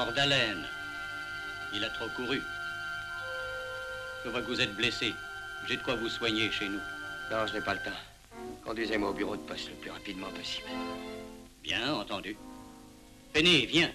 mort d'haleine. Il a trop couru. Je vois que vous êtes blessé. J'ai de quoi vous soigner chez nous. Non, je n'ai pas le temps. Conduisez-moi au bureau de poste le plus rapidement possible. Bien entendu. Penny, viens.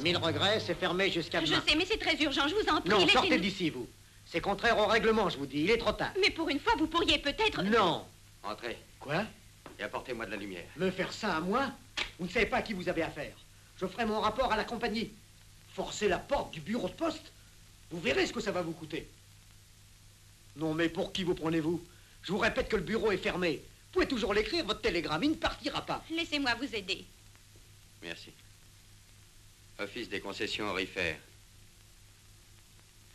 Mille regrets, c'est fermé jusqu'à demain. Je sais, mais c'est très urgent, je vous en prie. Non, sortez d'ici, vous. C'est contraire au règlement, je vous dis. Il est trop tard. Mais pour une fois, vous pourriez peut-être... Non. Entrez Quoi? et apportez-moi de la lumière. Me faire ça à moi? Vous ne savez pas à qui vous avez affaire. Je ferai mon rapport à la compagnie. Forcer la porte du bureau de poste? Vous verrez ce que ça va vous coûter. Non, mais pour qui vous prenez-vous? Je vous répète que le bureau est fermé. Vous pouvez toujours l'écrire, votre télégramme. Il ne partira pas. Laissez-moi vous aider. Merci. Office des concessions aurifères.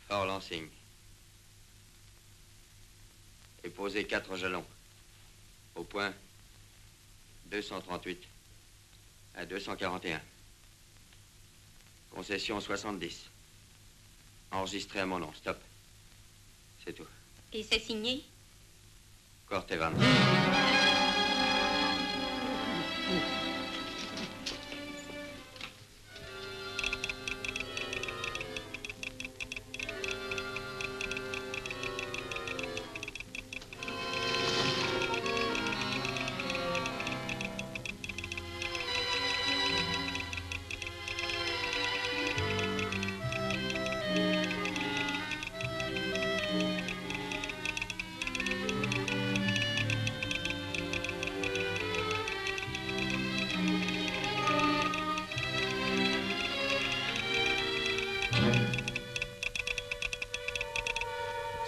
Fort Lansing. Et posez 4 jalons. Au point 238 à 241. Concession 70. Enregistré à mon nom. Stop. C'est tout. Et c'est signé? Court Evans.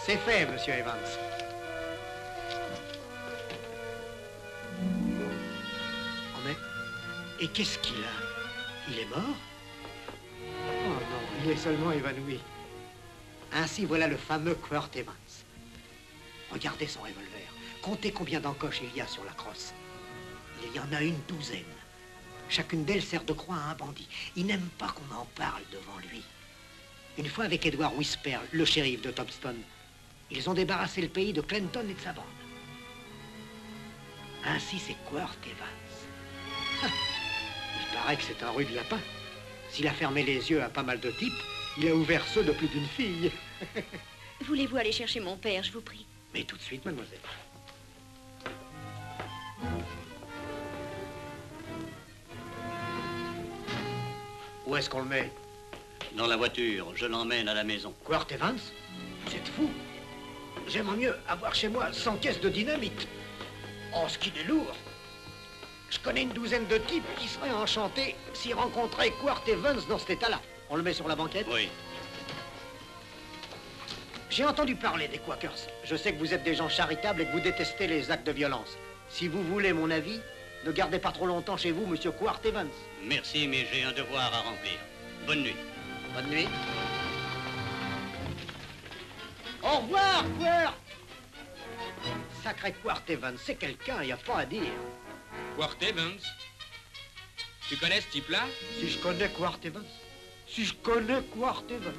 C'est fait, monsieur Evans. Oh, mais... Et qu'est-ce qu'il a? Il est mort? Oh non, il est seulement évanoui. Ainsi, voilà le fameux Quirt Evans. Regardez son revolver. Comptez combien d'encoches il y a sur la crosse. Il y en a une douzaine. Chacune d'elles sert de croix à un bandit. Il n'aime pas qu'on en parle devant lui. Une fois avec Edward Whisper, le shérif de Topston, ils ont débarrassé le pays de Clinton et de sa bande. Ainsi, c'est Quirt Evans. Il paraît que c'est un rude lapin. S'il a fermé les yeux à pas mal de types, il a ouvert ceux de plus d'une fille. Voulez-vous aller chercher mon père, je vous prie? Mais tout de suite, mademoiselle. Où est-ce qu'on le met? Dans la voiture, je l'emmène à la maison. Quirt Evans? Vous êtes fou. J'aimerais mieux avoir chez moi 100 caisses de dynamite. Oh, ce qu'il est lourd. Je connais une douzaine de types qui seraient enchantés s'ils rencontraient Quirt Evans dans cet état-là. On le met sur la banquette? Oui. J'ai entendu parler des Quakers. Je sais que vous êtes des gens charitables et que vous détestez les actes de violence. Si vous voulez mon avis, ne gardez pas trop longtemps chez vous, monsieur Quirt Evans. Merci, mais j'ai un devoir à remplir. Bonne nuit. Bonne nuit. Au revoir, Quirt! Sacré Quirt Evans, c'est quelqu'un, il n'y a pas à dire. Quirt Evans? Tu connais ce type-là? Si je connais Quirt Evans? Si je connais Quirt Evans?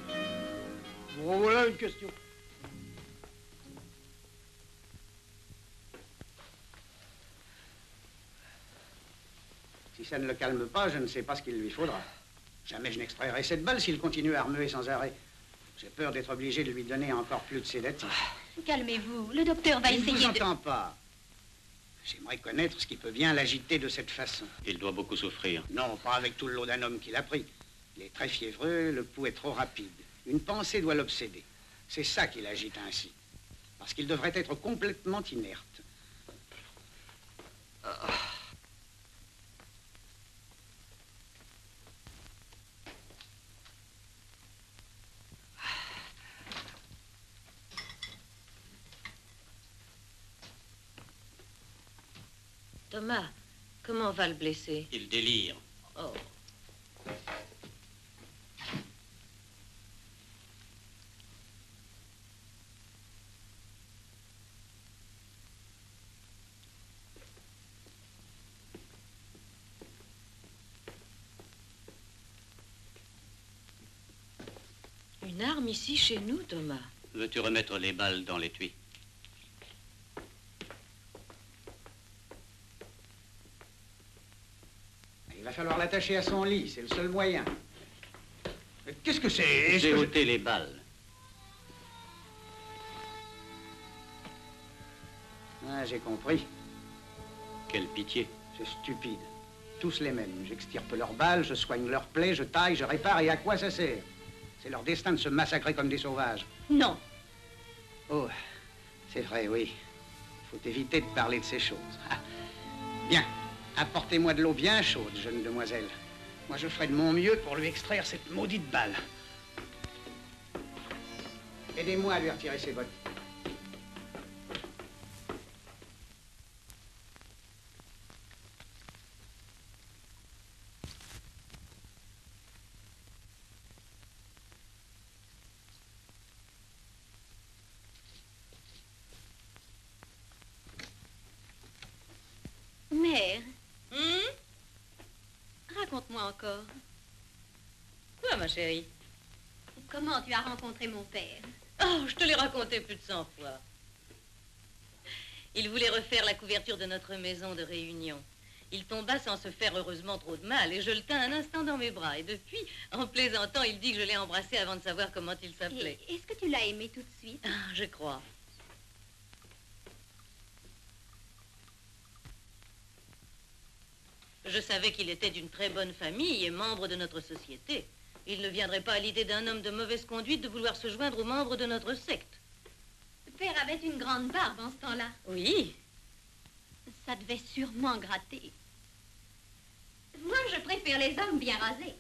Bon, voilà une question. Si ça ne le calme pas, je ne sais pas ce qu'il lui faudra. Jamais je n'extraierai cette balle s'il continue à remuer sans arrêt. J'ai peur d'être obligé de lui donner encore plus de sédatifs. Calmez-vous, le docteur va Il ne essayer vous de... entend pas. J'aimerais connaître ce qui peut bien l'agiter de cette façon. Il doit beaucoup souffrir. Non, pas avec tout le lot d'un homme qu'il a pris. Il est très fiévreux, le pouls est trop rapide. Une pensée doit l'obséder. C'est ça qui l'agite ainsi. Parce qu'il devrait être complètement inerte. Thomas, comment va le blessé? Il délire. Oh. Une arme ici chez nous, Thomas? Veux-tu remettre les balles dans l'étui? Il va falloir l'attacher à son lit, c'est le seul moyen. Mais qu'est-ce que c'est? J'ai ôté les balles. Ah, j'ai compris. Quelle pitié. C'est stupide. Tous les mêmes. J'extirpe leurs balles, je soigne leurs plaies, je taille, je répare, et à quoi ça sert? C'est leur destin de se massacrer comme des sauvages. Non. Oh, c'est vrai, oui. Il faut éviter de parler de ces choses. Ah. Bien, apportez-moi de l'eau bien chaude, jeune demoiselle. Moi, je ferai de mon mieux pour lui extraire cette maudite balle. Aidez-moi à lui retirer ses bottes. Mère. Raconte-moi encore. Quoi, ma chérie? Comment tu as rencontré mon père? Oh, je te l'ai raconté plus de 100 fois. Il voulait refaire la couverture de notre maison de réunion. Il tomba sans se faire heureusement trop de mal, et je le tins un instant dans mes bras. Et depuis, en plaisantant, il dit que je l'ai embrassé avant de savoir comment il s'appelait. Est-ce que tu l'as aimé tout de suite? Ah, je crois. Je savais qu'il était d'une très bonne famille et membre de notre société. Il ne viendrait pas à l'idée d'un homme de mauvaise conduite de vouloir se joindre aux membres de notre secte. Père avait une grande barbe en ce temps-là. Oui. Ça devait sûrement gratter. Moi, je préfère les hommes bien rasés.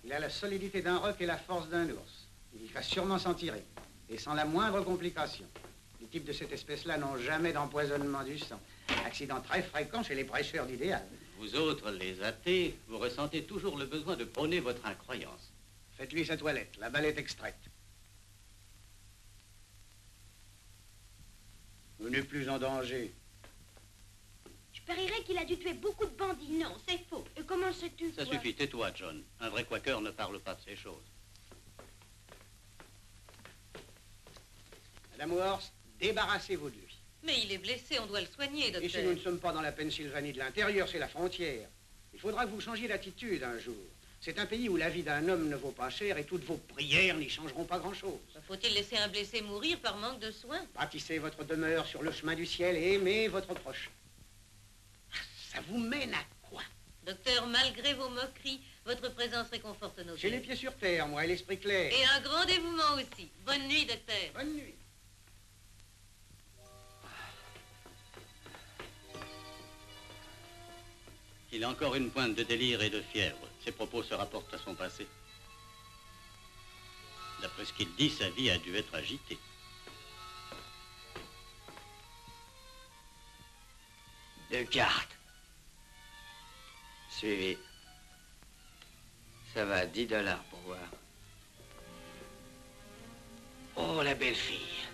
Il a la solidité d'un roc et la force d'un ours. Il va sûrement s'en tirer, et sans la moindre complication. Les types de cette espèce-là n'ont jamais d'empoisonnement du sang. Accident très fréquent chez les prêcheurs d'idéal. Vous autres, les athées, vous ressentez toujours le besoin de prôner votre incroyance. Faites-lui sa toilette, la balle est extraite. Vous n'êtes plus en danger. Je parierais qu'il a dû tuer beaucoup de bandits. Non, c'est faux. Et comment sais-tu? Ça suffit, tais-toi, John. Un vrai quaker ne parle pas de ces choses. Madame Worst, débarrassez-vous de lui. Mais il est blessé, on doit le soigner, docteur. Ici, nous ne sommes pas dans la Pennsylvanie de l'intérieur, c'est la frontière. Il faudra que vous changiez d'attitude un jour. C'est un pays où la vie d'un homme ne vaut pas cher et toutes vos prières n'y changeront pas grand-chose. Faut-il laisser un blessé mourir par manque de soins? Bâtissez votre demeure sur le chemin du ciel et aimez votre proche. Ça vous mène à quoi? Docteur, malgré vos moqueries, votre présence réconforte nos J'ai les cœurs. pieds sur terre, moi, et l'esprit clair. Et un grand dévouement aussi. Bonne nuit, docteur. Bonne nuit. Il a encore une pointe de délire et de fièvre. Ses propos se rapportent à son passé. D'après ce qu'il dit, sa vie a dû être agitée. Deux cartes. Suivi. Ça va, 10 $ pour voir. Oh, la belle fille.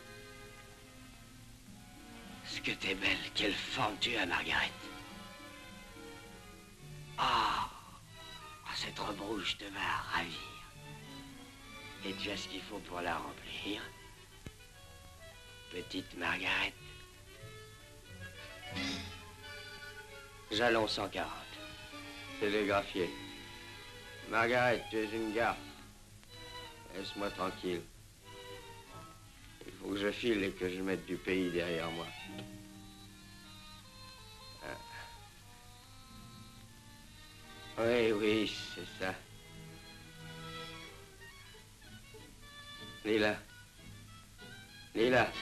Ce que t'es belle. Quelle forme tu as, Margaret. Ah, cette robe rouge te va ravir. Et tu as ce qu'il faut pour la remplir. Petite Margaret. Jalon 140. Télégraphié. Margaret, tu es une garde. Laisse-moi tranquille. Il faut que je file et que je mette du pays derrière moi. Oui, oui, c'est ça. Lila. Lila.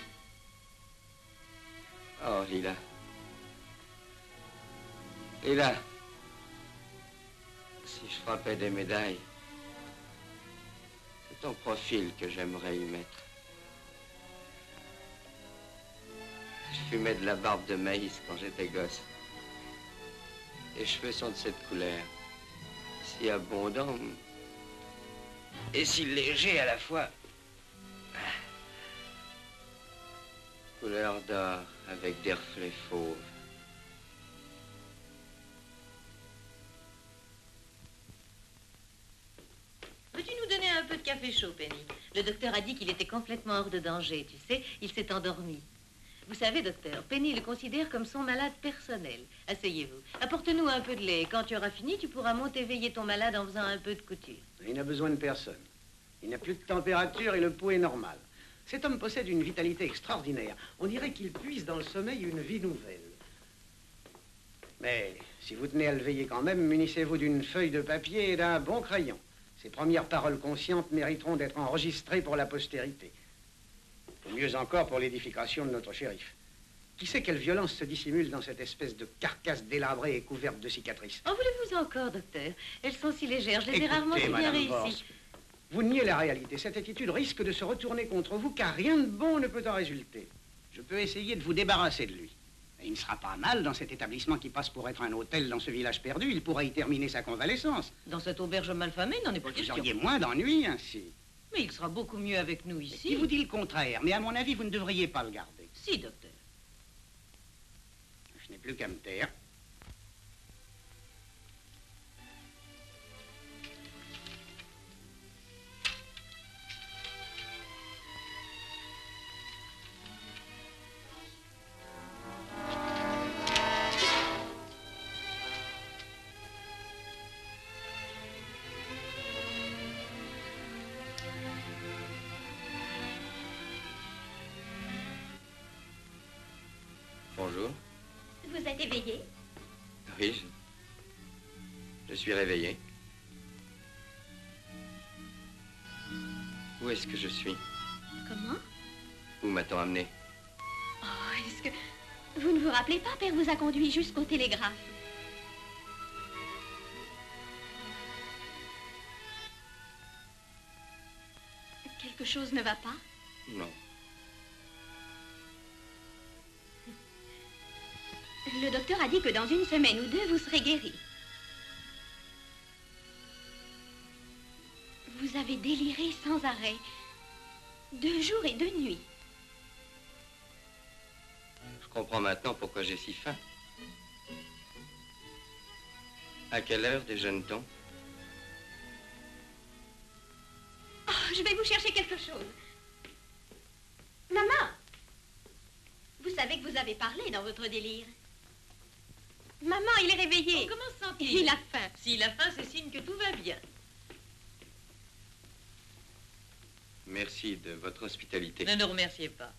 Oh, Lila. Lila. Si je frappais des médailles, c'est ton profil que j'aimerais y mettre. Je fumais de la barbe de maïs quand j'étais gosse. Tes cheveux sont de cette couleur, si abondants et si légers à la fois. Couleur d'or avec des reflets fauves. Peux-tu nous donner un peu de café chaud, Penny? Le docteur a dit qu'il était complètement hors de danger, tu sais, il s'est endormi. Vous savez, docteur, Penny le considère comme son malade personnel. Asseyez-vous. Apporte-nous un peu de lait. Quand tu auras fini, tu pourras monter veiller ton malade en faisant un peu de couture. Il n'a besoin de personne. Il n'a plus de température et le pouls est normal. Cet homme possède une vitalité extraordinaire. On dirait qu'il puise dans le sommeil une vie nouvelle. Mais si vous tenez à le veiller quand même, munissez-vous d'une feuille de papier et d'un bon crayon. Ses premières paroles conscientes mériteront d'être enregistrées pour la postérité. Ou mieux encore pour l'édification de notre shérif. Qui sait quelle violence se dissimule dans cette espèce de carcasse délabrée et couverte de cicatrices? En voulez-vous encore, docteur? Elles sont si légères, je les ai Écoutez, rarement si bien Madame réussies. Borsk, vous niez la réalité. Cette attitude risque de se retourner contre vous, car rien de bon ne peut en résulter. Je peux essayer de vous débarrasser de lui. Et il ne sera pas mal dans cet établissement qui passe pour être un hôtel dans ce village perdu. Il pourra y terminer sa convalescence. Dans cette auberge malfamée, il n'en est pas Vous question. auriez moins d'ennuis ainsi. Mais il sera beaucoup mieux avec nous Qui ici. vous dit le contraire, mais à mon avis, vous ne devriez pas le garder. Si, docteur. Je n'ai plus qu'à me taire. Bonjour. Vous êtes éveillé? Oui, je suis réveillé. Où est-ce que je suis? Comment? Où m'a-t-on amené? Oh, est-ce que... Vous ne vous rappelez pas, Père vous a conduit jusqu'au télégraphe. Quelque chose ne va pas? Non. Le docteur a dit que dans une semaine ou deux, vous serez guéri. Vous avez déliré sans arrêt, 2 jours et 2 nuits. Je comprends maintenant pourquoi j'ai si faim. À quelle heure déjeune-t-on? Oh, je vais vous chercher quelque chose. Maman! Vous savez que vous avez parlé dans votre délire. Maman, il est réveillé. Oh, comment se sent-il? Il a faim. S'il a faim, c'est signe que tout va bien. Merci de votre hospitalité. Ne nous remerciez pas.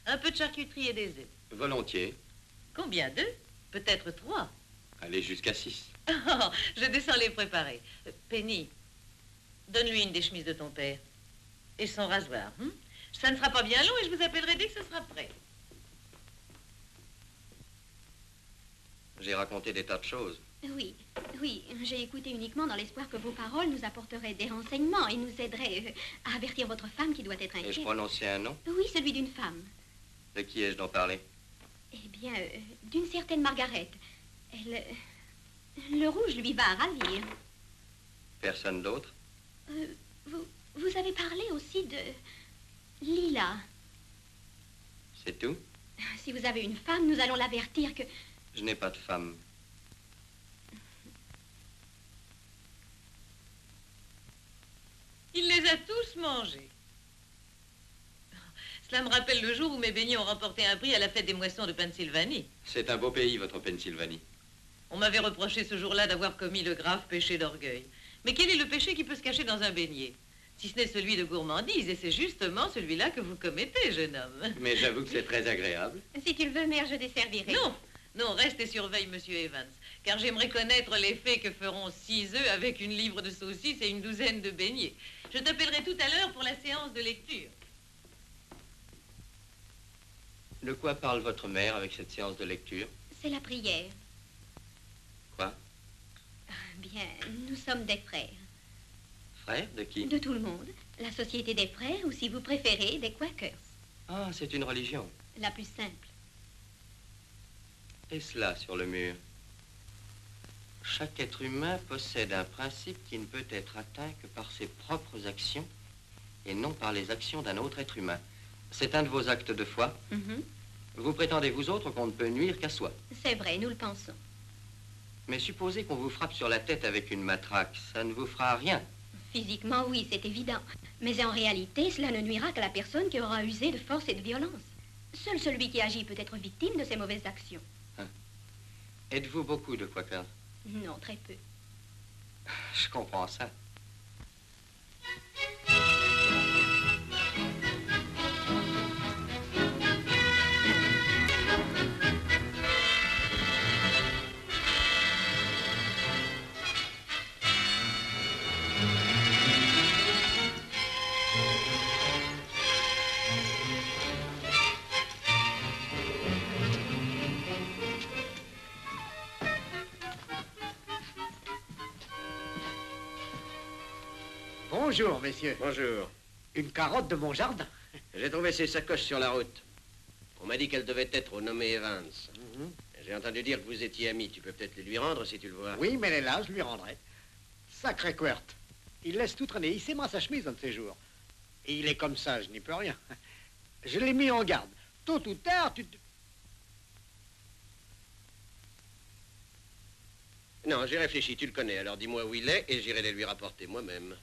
Un peu de charcuterie et des œufs. Volontiers. Combien? 2? Peut-être 3. Allez jusqu'à 6. Oh, je descends les préparer. Penny, donne-lui une des chemises de ton père. Et son rasoir. Ça ne sera pas bien long et je vous appellerai dès que ce sera prêt. J'ai raconté des tas de choses. Oui, oui, j'ai écouté uniquement dans l'espoir que vos paroles nous apporteraient des renseignements et nous aideraient à avertir votre femme qui doit être Ai-je inquiète. prononcé un nom? Oui, celui d'une femme. De qui ai-je donc parlé? Eh bien, d'une certaine Margaret. Elle... le rouge lui va à ravir. Personne d'autre? Vous avez parlé aussi de... Lila. C'est tout? Si vous avez une femme, nous allons l'avertir que... Je n'ai pas de femme. Il les a tous mangés. Cela me rappelle le jour où mes beignets ont remporté un prix à la fête des moissons de Pennsylvanie. C'est un beau pays, votre Pennsylvanie. On m'avait reproché ce jour-là d'avoir commis le grave péché d'orgueil. Mais quel est le péché qui peut se cacher dans un beignet? Si ce n'est celui de gourmandise, et c'est justement celui-là que vous commettez, jeune homme. Mais j'avoue que c'est très agréable. Si tu le veux, mère, je desservirai. Non, non, reste et surveille Monsieur Evans, car j'aimerais connaître l'effet que feront 6 œufs avec une livre de saucisses et une douzaine de beignets. Je t'appellerai tout à l'heure pour la séance de lecture. De quoi parle votre mère avec cette séance de lecture? C'est la prière. Quoi? Bien, nous sommes des frères. Frère de qui? De tout le monde. La société des frères, ou si vous préférez, des Quakers. Ah, c'est une religion. La plus simple. Et cela sur le mur. Chaque être humain possède un principe qui ne peut être atteint que par ses propres actions et non par les actions d'un autre être humain. C'est un de vos actes de foi. Vous prétendez, vous autres, qu'on ne peut nuire qu'à soi. C'est vrai, nous le pensons. Mais supposez qu'on vous frappe sur la tête avec une matraque, ça ne vous fera rien. Physiquement, oui, c'est évident. Mais en réalité, cela ne nuira qu'à la personne qui aura usé de force et de violence. Seul celui qui agit peut être victime de ces mauvaises actions. Êtes-vous beaucoup de Quakers? Non, très peu. Je comprends ça. Bonjour, messieurs. Bonjour. Une carotte de mon jardin. J'ai trouvé ces sacoches sur la route. On m'a dit qu'elles devaient être au nommé Evans. J'ai entendu dire que vous étiez amis. Tu peux peut-être les lui rendre si tu le vois. Oui, mais elle est là, je lui rendrai. Sacré Quirt. Il laisse tout traîner. Il s'aimera sa chemise un de ces jours. Et il est comme ça, je n'y peux rien. Je l'ai mis en garde. Tôt ou tard, Non, j'ai réfléchi, tu le connais. Alors dis-moi où il est et j'irai les lui rapporter moi-même.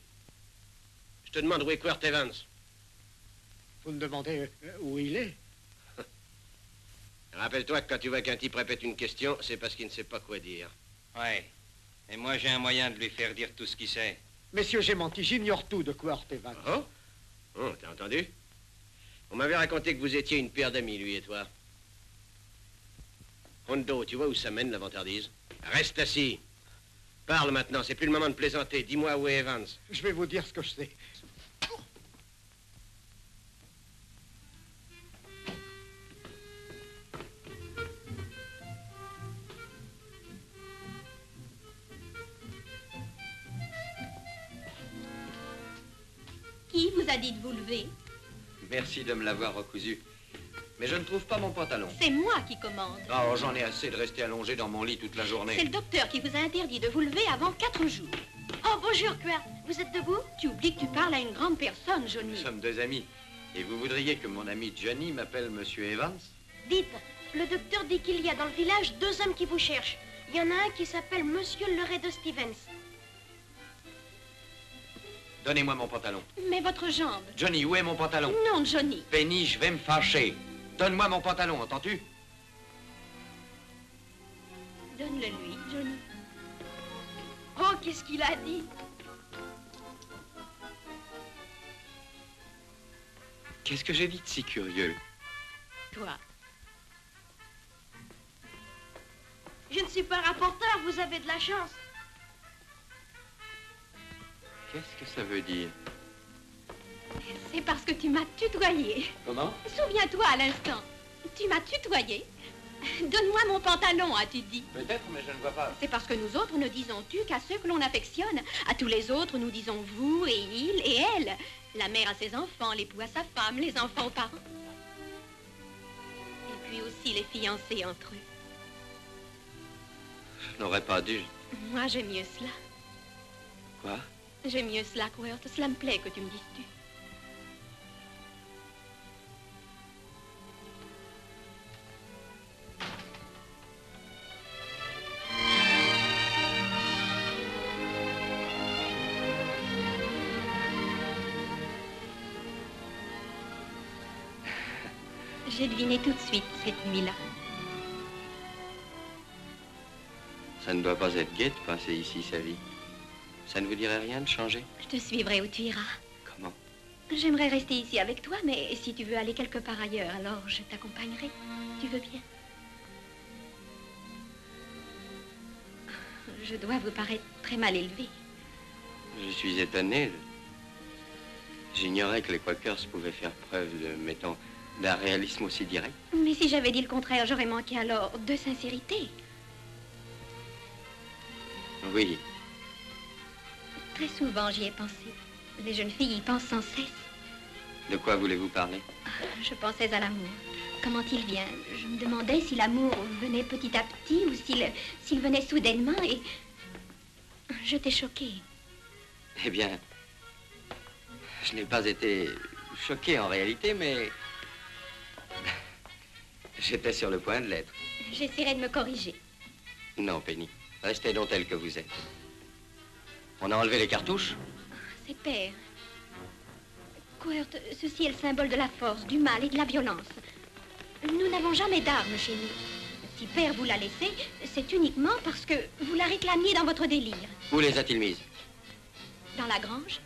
Je te demande où est Quirt Evans. Vous me demandez où il est? Rappelle-toi que quand tu vois qu'un type répète une question, c'est parce qu'il ne sait pas quoi dire. Ouais. Et moi, j'ai un moyen de lui faire dire tout ce qu'il sait. Messieurs, j'ai menti. J'ignore tout de Quirt Evans. Oh? Oh, t'as entendu? On m'avait raconté que vous étiez une paire d'amis, lui et toi. Hondo, tu vois où ça mène, la vantardise? Reste assis. Parle maintenant, c'est plus le moment de plaisanter. Dis-moi où est Evans. Je vais vous dire ce que je sais. Qui vous a dit de vous lever? Merci de me l'avoir recousu. Mais je ne trouve pas mon pantalon. C'est moi qui commande. Oh, j'en ai assez de rester allongé dans mon lit toute la journée. C'est le docteur qui vous a interdit de vous lever avant 4 jours. Oh, bonjour, Quirt. Vous êtes debout? Tu oublies que tu parles à une grande personne, Johnny. Nous sommes deux amis. Et vous voudriez que mon ami Johnny m'appelle Monsieur Evans? Dites, le docteur dit qu'il y a dans le village 2 hommes qui vous cherchent. Il y en a un qui s'appelle Monsieur Laredo Stevens. Donnez-moi mon pantalon. Mais votre jambe. Johnny, où est mon pantalon? Non, Johnny. Penny, je vais me fâcher. Donne-moi mon pantalon, entends-tu? Donne-le lui, Johnny. Oh, qu'est-ce qu'il a dit? Qu'est-ce que j'ai dit de si curieux? Toi. Je ne suis pas rapporteur, vous avez de la chance. Qu'est-ce que ça veut dire? C'est parce que tu m'as tutoyé. Comment? Souviens-toi à l'instant. Tu m'as tutoyé. Donne-moi mon pantalon, as-tu dit? Peut-être, mais je ne vois pas. C'est parce que nous autres ne disons tu qu'à ceux que l'on affectionne. À tous les autres, nous disons vous et il et elle. La mère à ses enfants, l'époux à sa femme, les enfants aux parents. Et puis aussi les fiancés entre eux. Je n'aurais pas dû. Moi, j'aime mieux cela. Quoi? J'aime mieux cela, Quirt. Cela me plaît que tu me dises tu. J'ai deviné tout de suite cette nuit-là. Ça ne doit pas être gai de passer ici sa vie. Ça ne vous dirait rien de changer? Je te suivrai où tu iras. Comment? J'aimerais rester ici avec toi, mais si tu veux aller quelque part ailleurs, alors je t'accompagnerai. Tu veux bien? Je dois vous paraître très mal élevé. Je suis étonné. J'ignorais que les Quakers pouvaient faire preuve de, mettons, d'un réalisme aussi direct. Mais si j'avais dit le contraire, j'aurais manqué alors de sincérité. Oui. Très souvent, j'y ai pensé. Les jeunes filles y pensent sans cesse. De quoi voulez-vous parler? Je pensais à l'amour. Comment il vient? Je me demandais si l'amour venait petit à petit ou s'il venait soudainement et... Je t'ai choquée. Eh bien, je n'ai pas été choqué en réalité, mais... J'étais sur le point de l'être. J'essaierai de me corriger. Non, Penny. Restez donc tel que vous êtes. On a enlevé les cartouches? C'est père. Quirt, ceci est le symbole de la force, du mal et de la violence. Nous n'avons jamais d'armes chez nous. Si père vous l'a laissé, c'est uniquement parce que vous la réclamiez dans votre délire. Où les a-t-il mises? Dans la grange?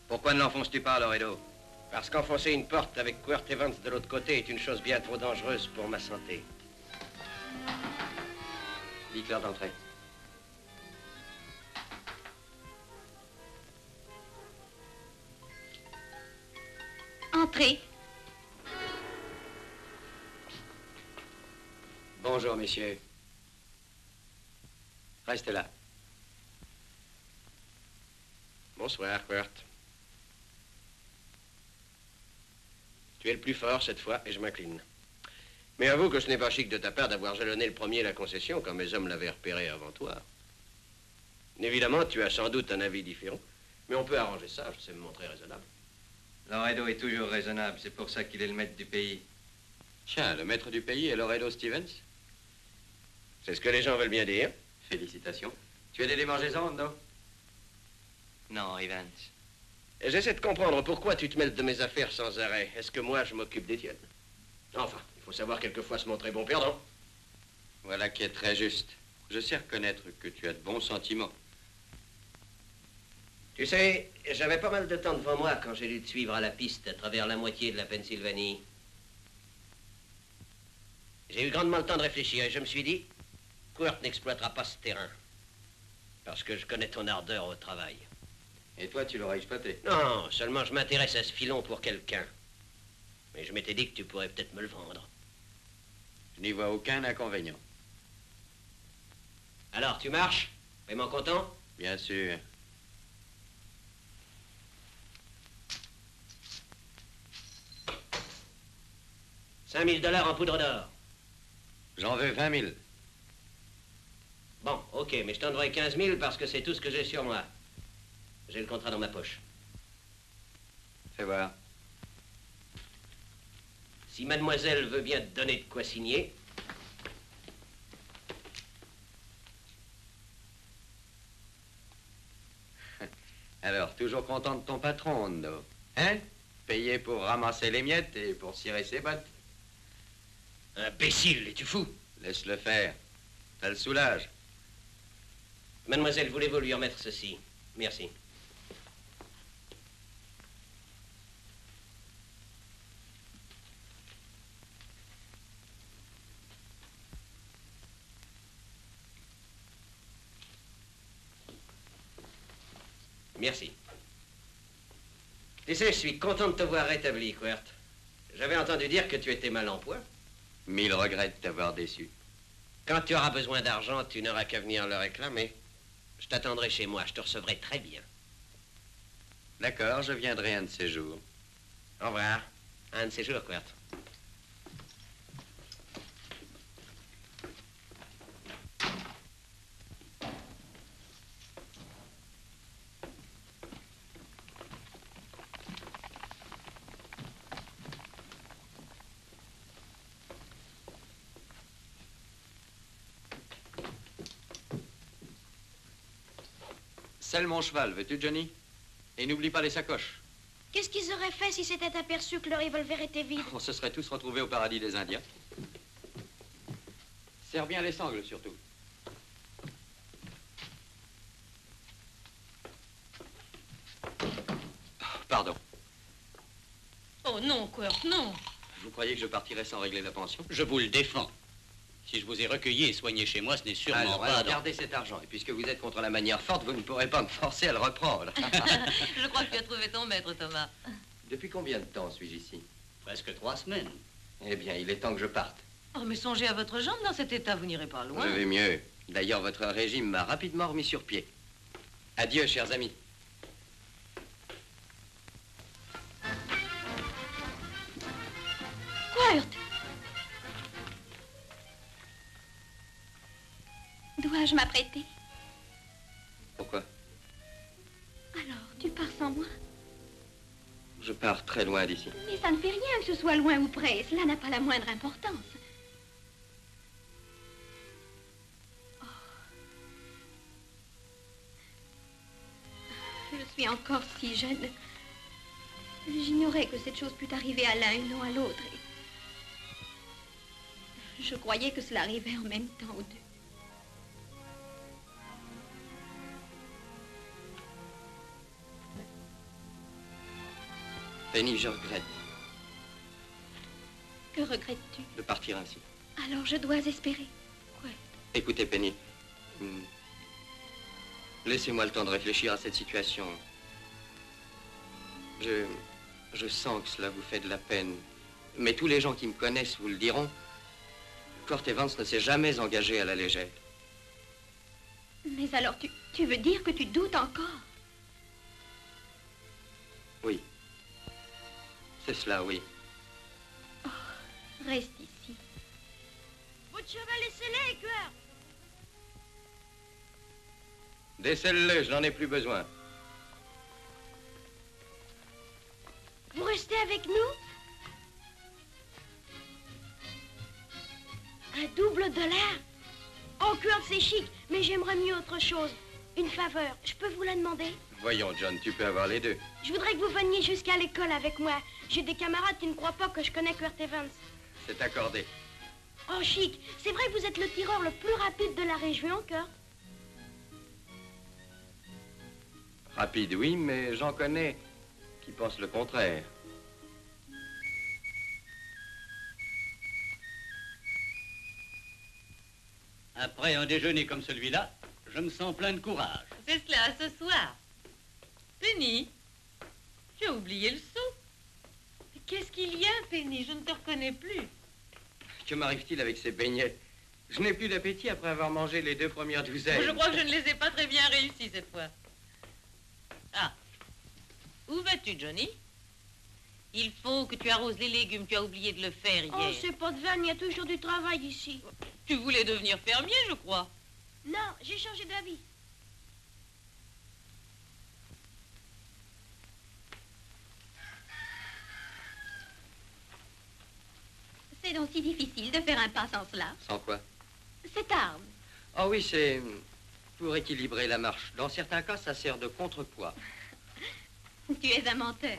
Pourquoi ne l'enfonces-tu pas, Loredo? Parce qu'enfoncer une porte avec Quirt Evans de l'autre côté est une chose bien trop dangereuse pour ma santé. Dites-leur d'entrer. Entrez. Bonjour, messieurs. Restez là. Bonsoir, Quirt. Tu es le plus fort cette fois et je m'incline. Mais avoue que ce n'est pas chic de ta part d'avoir jalonné le premier la concession quand mes hommes l'avaient repéré avant toi. Évidemment, tu as sans doute un avis différent, mais on peut arranger ça, je sais me montrer raisonnable. Loredo est toujours raisonnable, c'est pour ça qu'il est le maître du pays. Tiens, le maître du pays est Loredo Stevens? C'est ce que les gens veulent bien dire. Félicitations. Tu as des démangeaisons, non? Non, Evans. Et j'essaie de comprendre pourquoi tu te mêles de mes affaires sans arrêt. Est-ce que moi, je m'occupe des tiennes? Enfin, il faut savoir quelquefois se montrer bon perdant. Voilà qui est très juste. Je sais reconnaître que tu as de bons sentiments. Tu sais, j'avais pas mal de temps devant moi quand j'ai dû te suivre à la piste à travers la moitié de la Pennsylvanie. J'ai eu grandement le temps de réfléchir et je me suis dit, Quirt n'exploitera pas ce terrain. Parce que je connais ton ardeur au travail. Et toi, tu l'aurais exploité? Non, seulement je m'intéresse à ce filon pour quelqu'un. Mais je m'étais dit que tu pourrais peut-être me le vendre. Je n'y vois aucun inconvénient. Alors, tu marches? Vraiment content? Bien sûr. $5000 en poudre d'or. J'en veux 20 000. Bon, ok, mais je t'en devrais 15 000 parce que c'est tout ce que j'ai sur moi. J'ai le contrat dans ma poche. Fais voir. Si mademoiselle veut bien te donner de quoi signer... Alors, toujours content de ton patron, no? Hein? Payé pour ramasser les miettes et pour cirer ses bottes. Imbécile, es-tu fou? Laisse-le faire. Ça le soulage. Mademoiselle, voulez-vous lui remettre ceci? Merci. Merci. Tu sais, je suis content de te voir rétabli, Quirt. J'avais entendu dire que tu étais mal en point. 1000 regrets de t'avoir déçu. Quand tu auras besoin d'argent, tu n'auras qu'à venir le réclamer. Je t'attendrai chez moi, je te recevrai très bien. D'accord, je viendrai un de ces jours. Au revoir. Un de ces jours, Quirt. Selle mon cheval, veux-tu, Johnny? Et n'oublie pas les sacoches. Qu'est-ce qu'ils auraient fait si s'étaient aperçus que le revolver était vide? On se serait tous retrouvés au paradis des Indiens. Serre bien les sangles, surtout. Pardon. Oh non, Quirt, non. Vous croyez que je partirais sans régler la pension? Je vous le défends. Si je vous ai recueilli et soigné chez moi, ce n'est sûrement Alors, pas... gardez cet argent. Et puisque vous êtes contre la manière forte, vous ne pourrez pas me forcer à le reprendre. Je crois que tu as trouvé ton maître, Thomas. Depuis combien de temps suis-je ici? Presque 3 semaines. Eh bien, il est temps que je parte. Oh, mais songez à votre jambe, dans cet état, vous n'irez pas loin. Je vais mieux. D'ailleurs, votre régime m'a rapidement remis sur pied. Adieu, chers amis. Quirt! Dois-je m'apprêter? Pourquoi? Alors, tu pars sans moi? Je pars très loin d'ici. Mais ça ne fait rien que ce soit loin ou près. Cela n'a pas la moindre importance. Oh. Je suis encore si jeune. J'ignorais que cette chose pût arriver à l'un et non à l'autre. Je croyais que cela arrivait en même temps aux deux. Penny, je regrette Que regrettes-tu? de partir ainsi. Alors je dois espérer. Ouais. Écoutez, Penny. Laissez-moi le temps de réfléchir à cette situation. Je sens que cela vous fait de la peine. Mais tous les gens qui me connaissent vous le diront. Quirt Evans ne s'est jamais engagé à la légère. Mais alors tu veux dire que tu doutes encore? Oui. C'est cela, oui. Oh, reste ici. Votre cheval, laissez-les, Quirt. Décèle-le, je n'en ai plus besoin. Vous restez avec nous? Un double dollar? Oh, Quirt, c'est chic, mais j'aimerais mieux autre chose. Une faveur, je peux vous la demander? Voyons, John, tu peux avoir les deux. Je voudrais que vous veniez jusqu'à l'école avec moi. J'ai des camarades qui ne croient pas que je connais Quirt Evans. C'est accordé. Oh, chic, c'est vrai que vous êtes le tireur le plus rapide de la région, Quirt? Rapide, oui, mais j'en connais qui pensent le contraire. Après un déjeuner comme celui-là, je me sens plein de courage. C'est cela, ce soir. Penny, tu as oublié le seau. Mais qu'est-ce qu'il y a, Penny? Je ne te reconnais plus. Que m'arrive-t-il avec ces beignets? Je n'ai plus d'appétit après avoir mangé les 2 premières douzaines. Je crois que je ne les ai pas très bien réussis cette fois. Ah, où vas-tu, Johnny? Il faut que tu arroses les légumes, tu as oublié de le faire hier. Oh, c'est pas de vanne, il y a toujours du travail ici. Tu voulais devenir fermier, je crois. Non, j'ai changé d'avis. C'est donc si difficile de faire un pas sans cela. Sans quoi? Cette arme. Ah oui, c'est pour équilibrer la marche. Dans certains cas, ça sert de contrepoids. Tu es un menteur.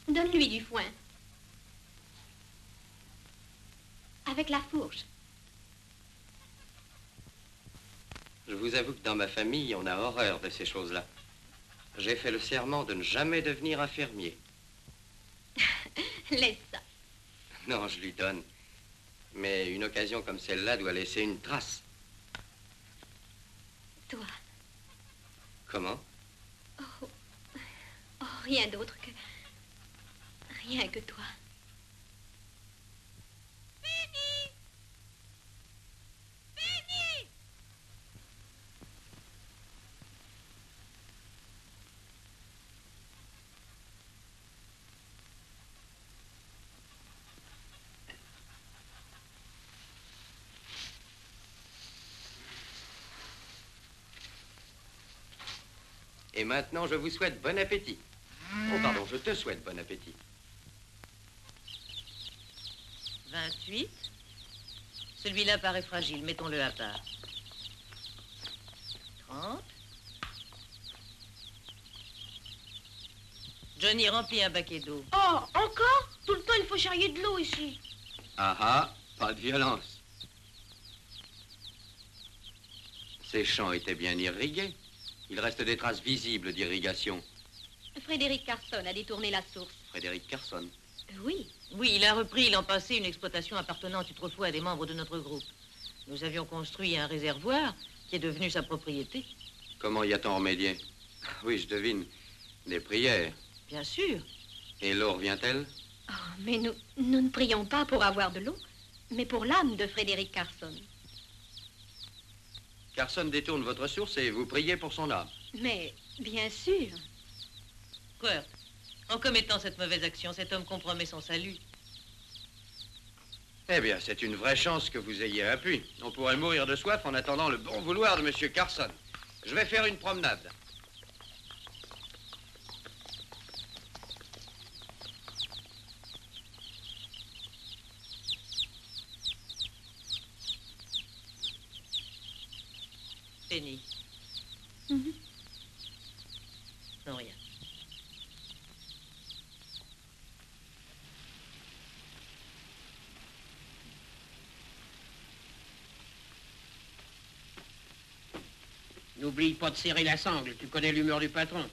Donne-lui du foin. Avec la fourche. Je vous avoue que dans ma famille, on a horreur de ces choses-là. J'ai fait le serment de ne jamais devenir un fermier. Laisse ça. Non, je lui donne. Mais une occasion comme celle-là doit laisser une trace. Toi. Comment? Oh, rien d'autre que... Rien que toi. Penny! Penny! Et maintenant, je vous souhaite bon appétit. Oh, pardon, je te souhaite bon appétit. 28. Celui-là paraît fragile, mettons-le à part. 30. Johnny, remplis un baquet d'eau. Oh, encore? Tout le temps, il faut charrier de l'eau ici. Ah ah, pas de violence. Ces champs étaient bien irrigués. Il reste des traces visibles d'irrigation. Frédéric Carson a détourné la source. Frédéric Carson. Oui. Oui, il a repris l'an passé une exploitation appartenant autrefois à des membres de notre groupe. Nous avions construit un réservoir qui est devenu sa propriété. Comment y a-t-on remédié? Oui, je devine. Des prières. Bien sûr. Et l'eau revient-elle? Oh, mais nous ne prions pas pour avoir de l'eau, mais pour l'âme de Frédéric Carson. Carson détourne votre source et vous priez pour son âme. Mais, bien sûr. Quirt, en commettant cette mauvaise action, cet homme compromet son salut. Eh bien, c'est une vraie chance que vous ayez appui. On pourrait mourir de soif en attendant le bon vouloir de M. Carson. Je vais faire une promenade. Penny. Non, rien. N'oublie pas de serrer la sangle, tu connais l'humeur du patron.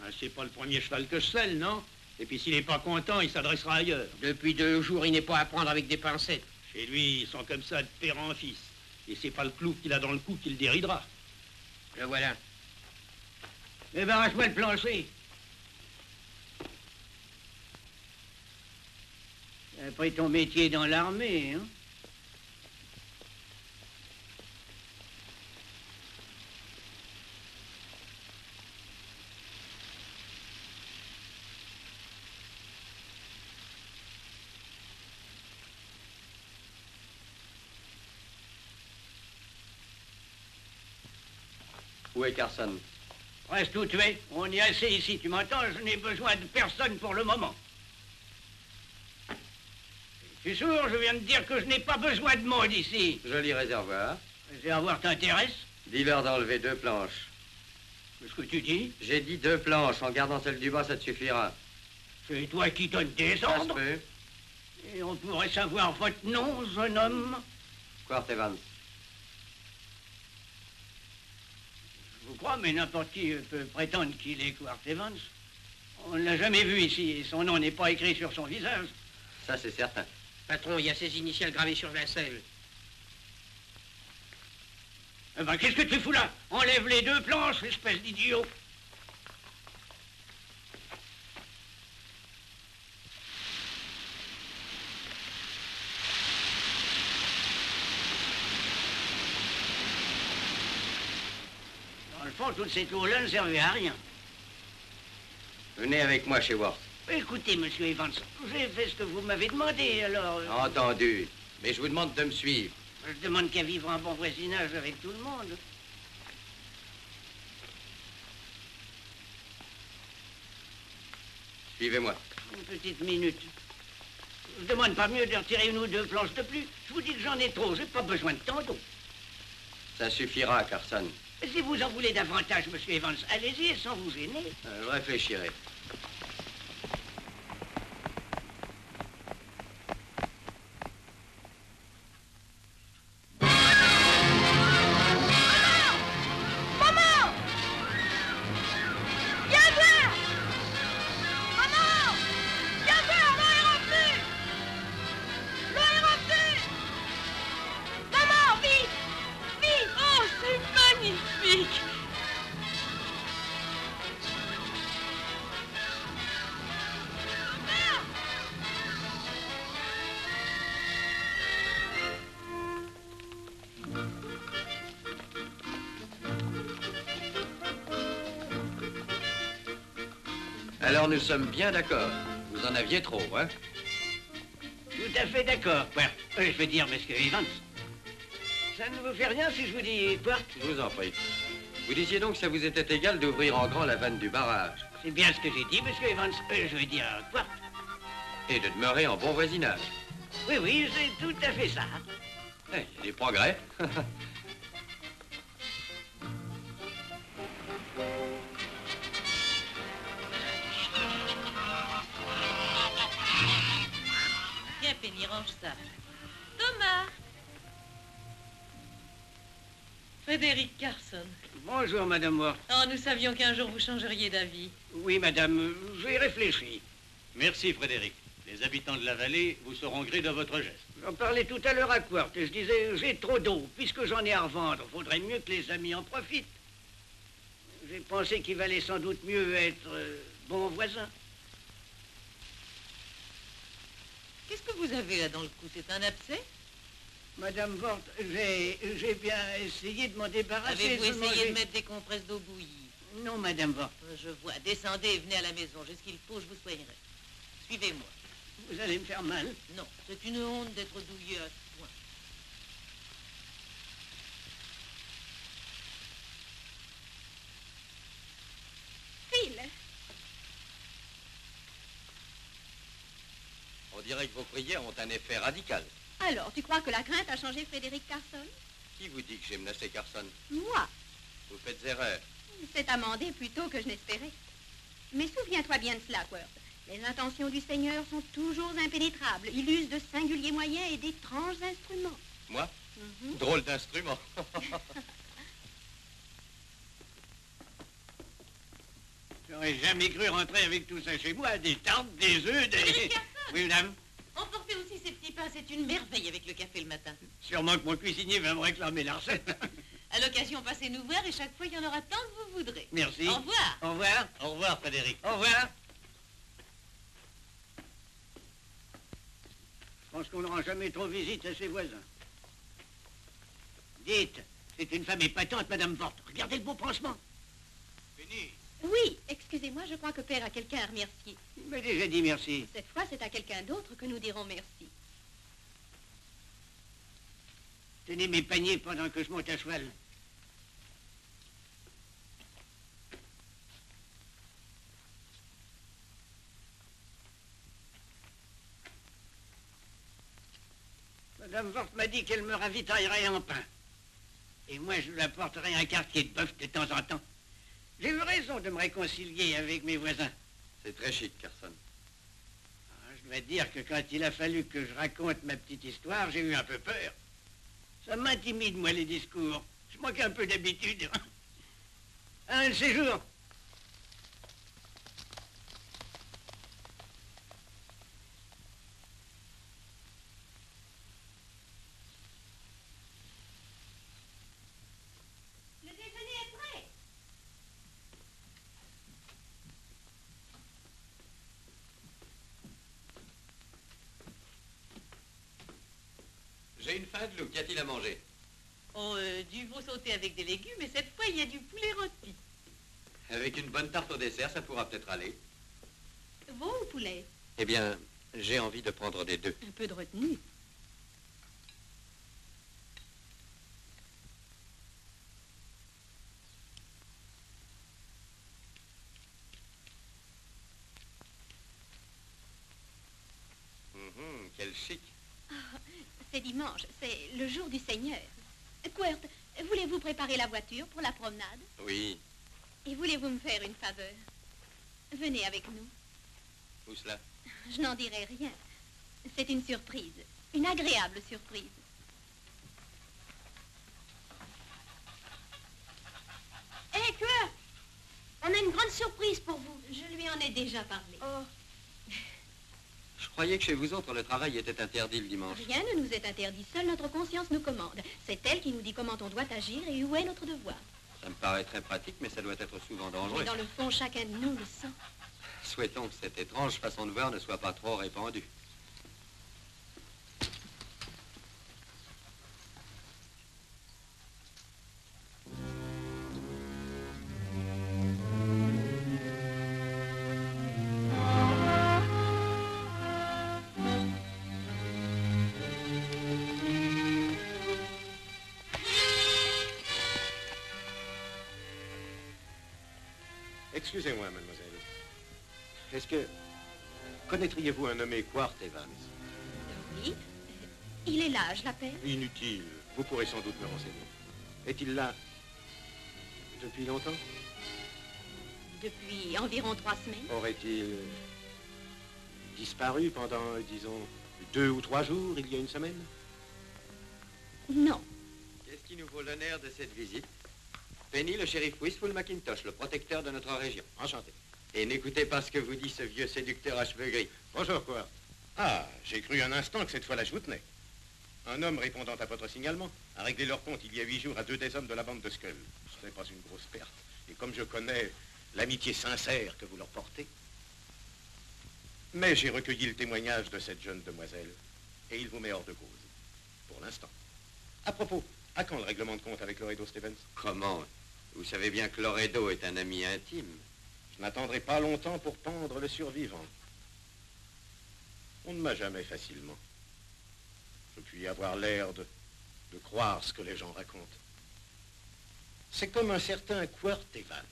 Ah, c'est pas le premier cheval que je selle, non? Et puis s'il n'est pas content, il s'adressera ailleurs. Depuis 2 jours, il n'est pas à prendre avec des pincettes. Chez lui, ils sont comme ça de père en fils. Et c'est pas le clou qu'il a dans le cou qui le déridera. Le voilà. Eh ben, arrache-moi le plancher. T'as pris ton métier dans l'armée, hein? Où est Carson? Reste où tu es. On est assez ici, tu m'entends? Je n'ai besoin de personne pour le moment. Tu es sourd? Je viens de dire que je n'ai pas besoin de monde ici. Joli réservoir. Réservoir t'intéresse? Dis-leur d'enlever 2 planches. Qu'est-ce que tu dis? J'ai dit 2 planches. En gardant celle du bas, ça te suffira. C'est toi qui donnes des Ça se ordres? peut. Et on pourrait savoir votre nom, jeune homme? Quirt Evans. Je vous crois, mais n'importe qui peut prétendre qu'il est Quirt Evans. On ne l'a jamais vu ici et son nom n'est pas écrit sur son visage. Ça, c'est certain. Patron, il y a ses initiales gravées sur la selle. Eh ben, qu'est-ce que tu fous là? Enlève les 2 planches, espèce d'idiot. Dans le fond, toute cette eau-là ne servait à rien. Venez avec moi chez Worth. Écoutez, monsieur Evans, j'ai fait ce que vous m'avez demandé, alors... Entendu. Mais je vous demande de me suivre. Je demande qu'à vivre en bon voisinage avec tout le monde. Suivez-moi. Une petite minute. Je demande pas mieux de retirer 1 ou 2 planches de plus. Je vous dis que j'en ai trop, j'ai pas besoin de tant d'eau. Ça suffira, Carson. Si vous en voulez davantage, monsieur Evans, allez-y et sans vous gêner. Je réfléchirai. Alors nous sommes bien d'accord. Vous en aviez trop, hein? Tout à fait d'accord, Quirt. Je veux dire, monsieur Evans. Ça ne vous fait rien si je vous dis Quirt? Je vous en prie. Vous disiez donc que ça vous était égal d'ouvrir en grand la vanne du barrage. C'est bien ce que j'ai dit, monsieur Evans. Je veux dire Quirt. Et de demeurer en bon voisinage. Oui, oui, c'est tout à fait ça. Il y a des progrès. range ça. Thomas. Frédéric Carson. Bonjour, Madame Ward. Oh, nous savions qu'un jour vous changeriez d'avis. Oui, Madame, j'ai réfléchi. Merci, Frédéric. Les habitants de la vallée vous seront gré de votre geste. J'en parlais tout à l'heure à Quart et je disais, j'ai trop d'eau. Puisque j'en ai à revendre, faudrait mieux que les amis en profitent. J'ai pensé qu'il valait sans doute mieux être bon voisin. Qu'est-ce que vous avez là dans le cou? C'est un abcès? Madame Vort, j'ai bien essayé de m'en débarrasser. Avez-vous essayé de mettre des compresses d'eau bouillie? Non, Madame Vort. Je vois. Descendez et venez à la maison. J'ai ce qu'il faut, je vous soignerai. Suivez-moi. Vous allez me faire mal? Non, c'est une honte d'être douilleux à ce point. Phil, On dirait que vos prières ont un effet radical. alors, tu crois que la crainte a changé Frédéric Carson? Qui vous dit que j'ai menacé Carson? Moi. Vous faites erreur. C'est amendé plus tôt que je n'espérais. Mais souviens-toi bien de cela, Worth. Les intentions du Seigneur sont toujours impénétrables. Il use de singuliers moyens et d'étranges instruments. Moi? Drôle d'instrument. J'aurais jamais cru rentrer avec tout ça chez moi. Des tartes, des œufs, des... Oui, madame? Emportez aussi ces petits pains, c'est une merveille avec le café le matin. Sûrement que mon cuisinier va me réclamer la recette. À l'occasion, passez nous voir et chaque fois, il y en aura tant que vous voudrez. Merci. Au revoir. Au revoir. Au revoir, Frédéric. Au revoir. Je pense qu'on ne rend jamais trop visite à ses voisins. Dites, c'est une femme épatante, Madame Vort. Regardez le beau pansement. Fini. Oui, excusez-moi, je crois que Père a quelqu'un à remercier. Il m'a déjà dit merci. Cette fois, c'est à quelqu'un d'autre que nous dirons merci. Tenez mes paniers pendant que je monte à cheval. Madame Vort m'a dit qu'elle me ravitaillerait en pain. Et moi, je lui apporterai un quartier de bœuf de temps en temps. J'ai eu raison de me réconcilier avec mes voisins. C'est très chic, Carson. Je dois dire que quand il a fallu que je raconte ma petite histoire, j'ai eu un peu peur. Ça m'intimide, moi, les discours. Je manque un peu d'habitude. Un séjour. Le déjeuner est prêt. J'ai une faim de loup. Qu'y a-t-il à manger? Oh, du veau sauté avec des légumes, mais cette fois, il y a du poulet rôti. Avec une bonne tarte au dessert, ça pourra peut-être aller. Veau ou poulet? Eh bien, j'ai envie de prendre des deux. Un peu de retenue. Quel chic. Ah, c'est dimanche, c'est le jour du Seigneur. Quert, voulez-vous préparer la voiture pour la promenade? Oui. Et voulez-vous me faire une faveur? Venez avec nous. Où cela? Je n'en dirai rien. C'est une surprise. Une agréable surprise. Hé, Quert, on a une grande surprise pour vous. Je lui en ai déjà parlé. Oh. Je croyais que chez vous autres, le travail était interdit le dimanche. Rien ne nous est interdit. Seule notre conscience nous commande. C'est elle qui nous dit comment on doit agir et où est notre devoir. Ça me paraît très pratique, mais ça doit être souvent dangereux. Mais dans le fond, chacun de nous le sent. Souhaitons que cette étrange façon de voir ne soit pas trop répandue. Excusez-moi, mademoiselle. Est-ce que... connaîtriez-vous un nommé Quart Evans? Oui. Il est là, je l'appelle. Inutile. Vous pourrez sans doute me renseigner. Est-il là depuis longtemps? Depuis environ 3 semaines. Aurait-il disparu pendant, disons, 2 ou 3 jours, il y a une semaine? Non. Qu'est-ce qui nous vaut l'honneur de cette visite? Penny, le shérif Wistful McIntosh, le protecteur de notre région. Enchanté. Et n'écoutez pas ce que vous dit ce vieux séducteur à cheveux gris. Bonjour, quoi. Ah, j'ai cru un instant que cette fois-là je vous tenais. Un homme répondant à votre signalement a réglé leur compte il y a 8 jours à 2 des hommes de la bande de Skull. Ce n'est pas une grosse perte. Et comme je connais l'amitié sincère que vous leur portez, mais j'ai recueilli le témoignage de cette jeune demoiselle et il vous met hors de cause. Pour l'instant. À propos, à quand le règlement de compte avec Loredo Stevens? Comment? Vous savez bien que Loredo est un ami intime. Je n'attendrai pas longtemps pour pendre le survivant. On ne m'a jamais facilement. Je puis avoir l'air de croire ce que les gens racontent. C'est comme un certain Quirt Evans.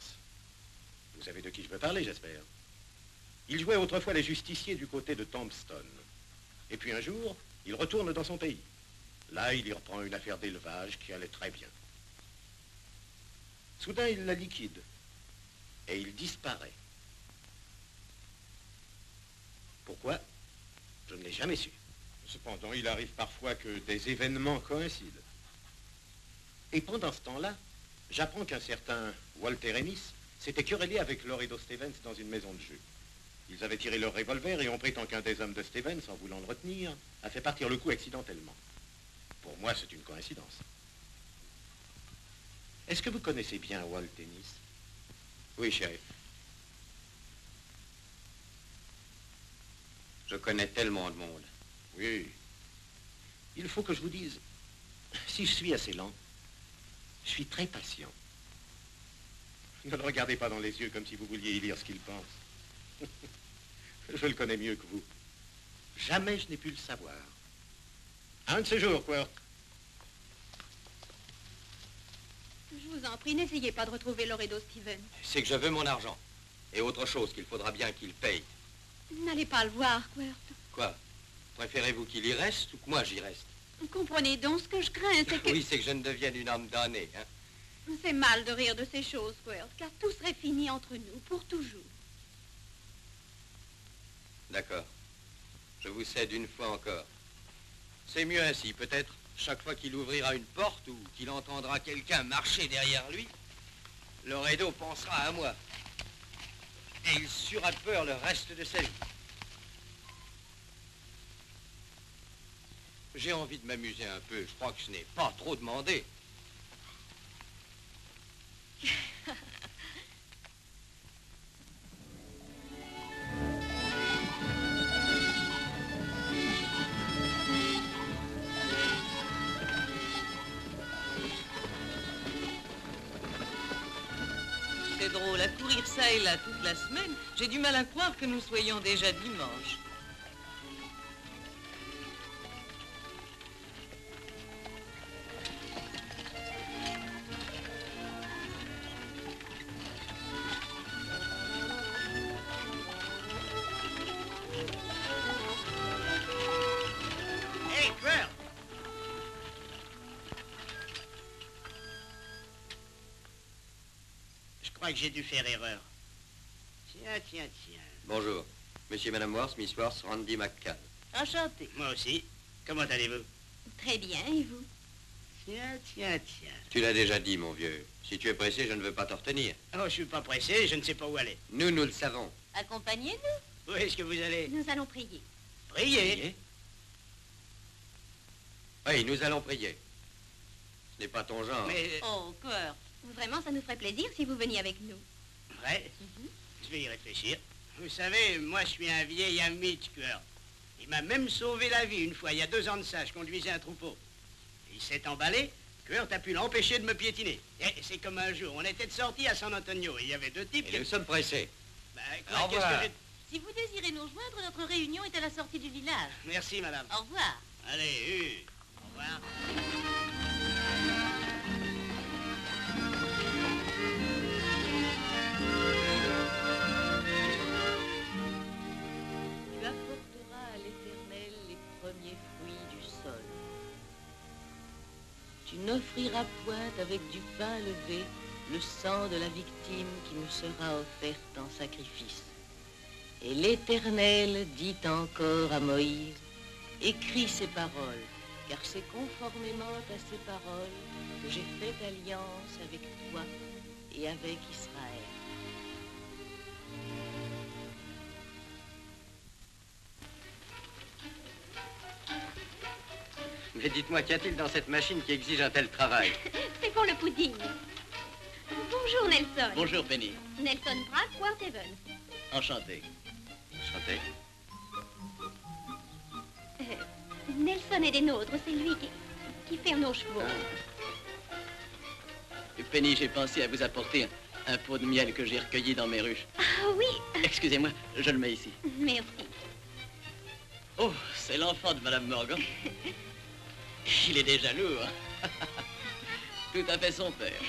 Vous savez de qui je veux parler, j'espère. Il jouait autrefois les justiciers du côté de Tombstone. Et puis un jour, il retourne dans son pays. Là, il y reprend une affaire d'élevage qui allait très bien. Soudain, il la liquide. Et il disparaît. Pourquoi? Je ne l'ai jamais su. Cependant, il arrive parfois que des événements coïncident. Et pendant ce temps-là, j'apprends qu'un certain Walter Ennis s'était querellé avec Loredo Stevens dans une maison de jeu. Ils avaient tiré leur revolver et on prétend qu'un des hommes de Stevens, en voulant le retenir, a fait partir le coup accidentellement. Pour moi, c'est une coïncidence. Est-ce que vous connaissez bien Walt Ennis? Oui, shérif. Je connais tellement de monde. Oui. Il faut que je vous dise, si je suis assez lent, je suis très patient. Ne le regardez pas dans les yeux comme si vous vouliez y lire ce qu'il pense. Je le connais mieux que vous. Jamais je n'ai pu le savoir. Un de ces jours, Quirt. Je vous en prie, n'essayez pas de retrouver Loredo Stevens. C'est que je veux mon argent. Et autre chose qu'il faudra bien qu'il paye. N'allez pas le voir, Quirt. Quoi? Préférez-vous qu'il y reste ou que moi j'y reste? Comprenez donc, ce que je crains, c'est que... Oui, c'est que je ne devienne une âme damnée, hein? C'est mal de rire de ces choses, Quirt, car tout serait fini entre nous, pour toujours. D'accord. Je vous cède une fois encore. C'est mieux ainsi, peut-être. Chaque fois qu'il ouvrira une porte ou qu'il entendra quelqu'un marcher derrière lui, Loredo pensera à moi. Et il sera de peur le reste de sa vie. J'ai envie de m'amuser un peu. Je crois que je n'ai pas trop demandé. C'est drôle, à courir ça et là toute la semaine, j'ai du mal à croire que nous soyons déjà dimanche. Hey, Quirt! Je crois que j'ai dû faire erreur. Tiens. Bonjour. Monsieur et Madame Worth, Miss Worth, Randy McCann. Enchanté. Moi aussi. Comment allez-vous? Très bien, et vous? Tiens. Tu l'as déjà dit, mon vieux. Si tu es pressé, je ne veux pas te retenir. Oh, je suis pas pressé, je ne sais pas où aller. Nous le savons. Accompagnez-nous. Où est-ce que vous allez? Nous allons prier. Prier? Oui, nous allons prier. Ce n'est pas ton genre. Mais... Oh, Quirt. Vraiment, ça nous ferait plaisir si vous veniez avec nous. Vrai? Je vais y réfléchir. Vous savez, moi, je suis un vieil ami de Quirt. Il m'a même sauvé la vie une fois, il y a 2 ans de ça, je conduisais un troupeau. Il s'est emballé, Quirt a pu l'empêcher de me piétiner. Et c'est comme un jour, on était de sortie à San Antonio, et il y avait 2 types... Et nous sommes pressés. Bah, Au qu'est-ce revoir. que j'ai... Si vous désirez nous rejoindre, notre réunion est à la sortie du village. Merci, madame. Au revoir. Allez, au revoir. Tu apporteras à l'Éternel les premiers fruits du sol. Tu n'offriras point avec du pain levé le sang de la victime qui me sera offerte en sacrifice. Et l'Éternel dit encore à Moïse, écris ces paroles, car c'est conformément à ces paroles que j'ai fait alliance avec toi et avec Israël. Mais dites-moi, qu'y a-t-il dans cette machine qui exige un tel travail? C'est pour le pudding. Bonjour, Nelson. Bonjour, Penny. Nelson Brack, Ward Evans. Enchanté. Enchanté. Nelson est des nôtres, c'est lui qui ferme nos chevaux. Penny, j'ai pensé à vous apporter un pot de miel que j'ai recueilli dans mes ruches. Ah oui. Excusez-moi, je le mets ici. Merci. Oh, c'est l'enfant de Madame Morgan. Il est déjà lourd. Tout à fait son père.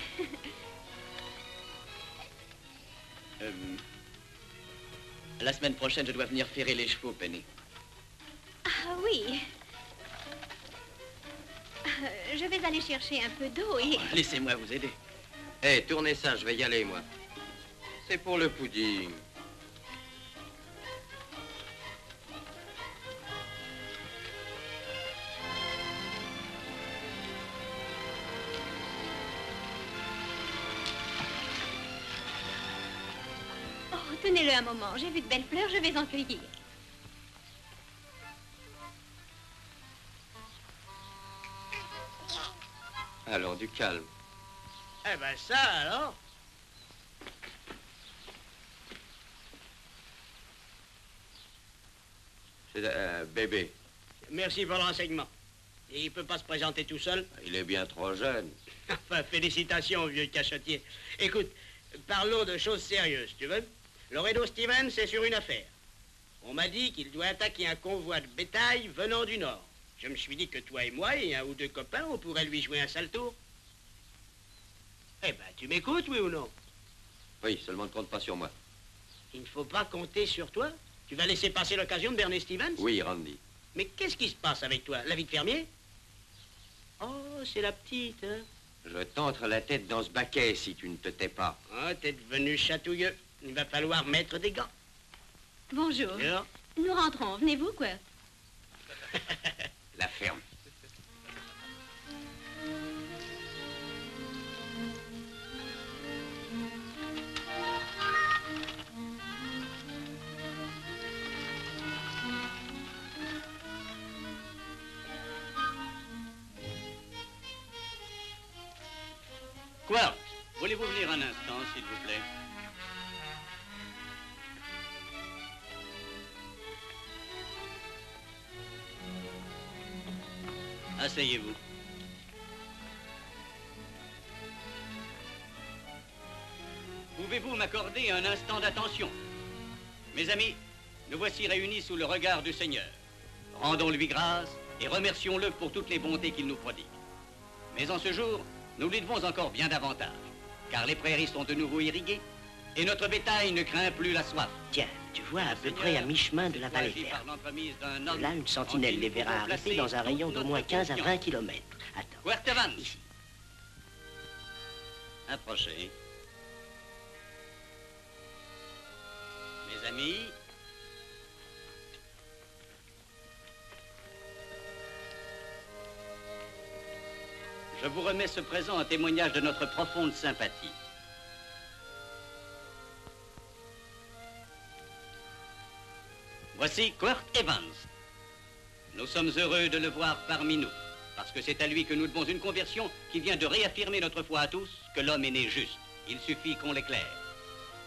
La semaine prochaine, je dois venir ferrer les chevaux, Penny. Ah oui. Je vais aller chercher un peu d'eau et... Laissez-moi vous aider. Hé, tournez ça, je vais y aller, moi. C'est pour le pudding. Oh, tenez-le un moment. J'ai vu de belles fleurs, je vais en cueillir. Alors, du calme. Eh ben ça, alors. C'est un bébé. Merci pour l'enseignement. Et il peut pas se présenter tout seul? Il est bien trop jeune. Enfin, félicitations, vieux cachotier. Écoute, parlons de choses sérieuses, tu veux? Laredo Stevens est sur une affaire. On m'a dit qu'il doit attaquer un convoi de bétail venant du nord. Je me suis dit que toi et moi et un ou deux copains, on pourrait lui jouer un sale tour. Eh ben, tu m'écoutes, oui ou non? Oui, seulement ne compte pas sur moi. Il ne faut pas compter sur toi? Tu vas laisser passer l'occasion de berner Stevens? Oui, Randy. Mais qu'est-ce qui se passe avec toi? La vie de fermier? Oh, c'est la petite, hein? Je t'entre la tête dans ce baquet si tu ne te tais pas. Oh, t'es devenu chatouilleux. Il va falloir mettre des gants. Bonjour. Alors? Nous rentrons. Venez-vous, quoi? La ferme. Quoi? Voulez-vous venir un instant, s'il vous plaît? Asseyez-vous. Pouvez-vous m'accorder un instant d'attention? Mes amis, nous voici réunis sous le regard du Seigneur. Rendons-lui grâce et remercions-le pour toutes les bontés qu'il nous prodigue. Mais en ce jour, nous lui devons encore bien davantage, car les prairies sont de nouveau irriguées et notre bétail ne craint plus la soif. Tiens, tu vois à peu près à mi-chemin de la vallée verte. Là, une sentinelle les verra arriver dans un rayon d'au moins 15 à 20 kilomètres. Attends. Ward Evans. Ici. Approchez. Mes amis, je vous remets ce présent en témoignage de notre profonde sympathie. Voici Quirt Evans. Nous sommes heureux de le voir parmi nous, parce que c'est à lui que nous devons une conversion qui vient de réaffirmer notre foi à tous que l'homme est né juste. Il suffit qu'on l'éclaire.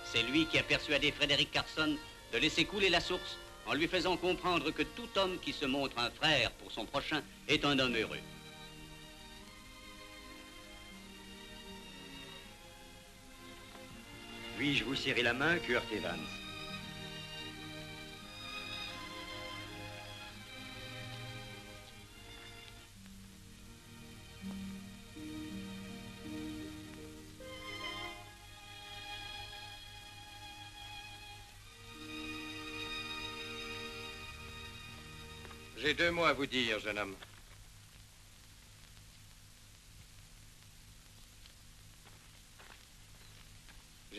C'est lui qui a persuadé Frédéric Carson de laisser couler la source en lui faisant comprendre que tout homme qui se montre un frère pour son prochain est un homme heureux. Puis-je vous serrer la main, Quirt Evans? J'ai 2 mots à vous dire, jeune homme.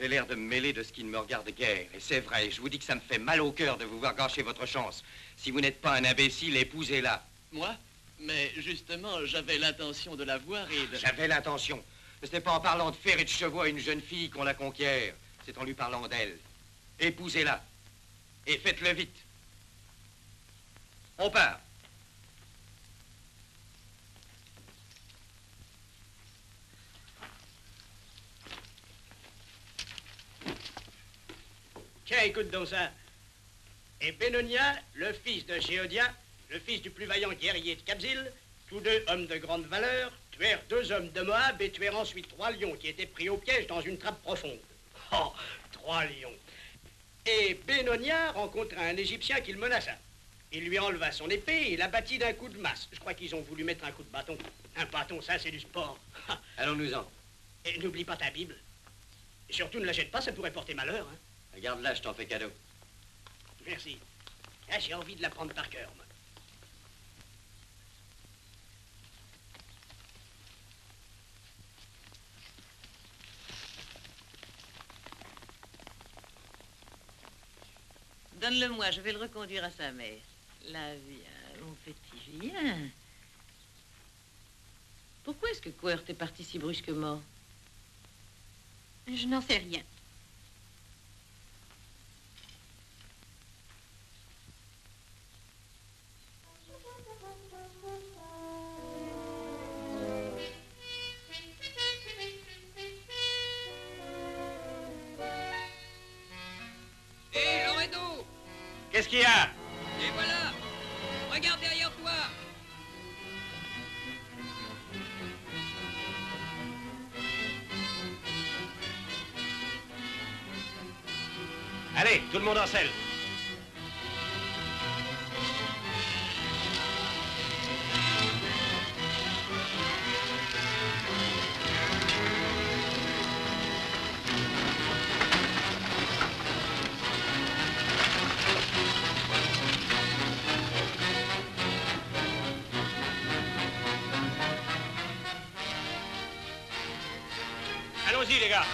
J'ai l'air de me mêler de ce qui ne me regarde guère. Et c'est vrai, je vous dis que ça me fait mal au cœur de vous voir gâcher votre chance. Si vous n'êtes pas un imbécile, épousez-la. Moi? Mais justement, j'avais l'intention de la voir et de... J'avais l'intention. Ce n'est pas en parlant de fer et de chevaux à une jeune fille qu'on la conquiert. C'est en lui parlant d'elle. Épousez-la. Et faites-le vite. On part. Tiens, écoute donc ça. Et Bennonia, le fils de Chéodia, le fils du plus vaillant guerrier de Kabzil, tous deux hommes de grande valeur, tuèrent 2 hommes de Moab et tuèrent ensuite 3 lions qui étaient pris au piège dans une trappe profonde. Oh, 3 lions. Et Bennonia rencontra un Égyptien qui le menaça. Il lui enleva son épée et la battit d'un coup de masse. Je crois qu'ils ont voulu mettre un coup de bâton. Un bâton, ça, c'est du sport. Allons-nous-en. Et n'oublie pas ta Bible. Et surtout, ne la jette pas, ça pourrait porter malheur. Hein. Regarde-la, je t'en fais cadeau. Merci. Ah, j'ai envie de la prendre par cœur, moi. Donne-le-moi, je vais le reconduire à sa mère. Là, viens, mon petit, viens. Pourquoi est-ce que Quert est parti si brusquement? Je n'en sais rien. Hé, Loredo! Qu'est-ce qu'il y a? Et voilà! Regarde derrière toi! Allez, tout le monde en selle. Allons-y, les gars.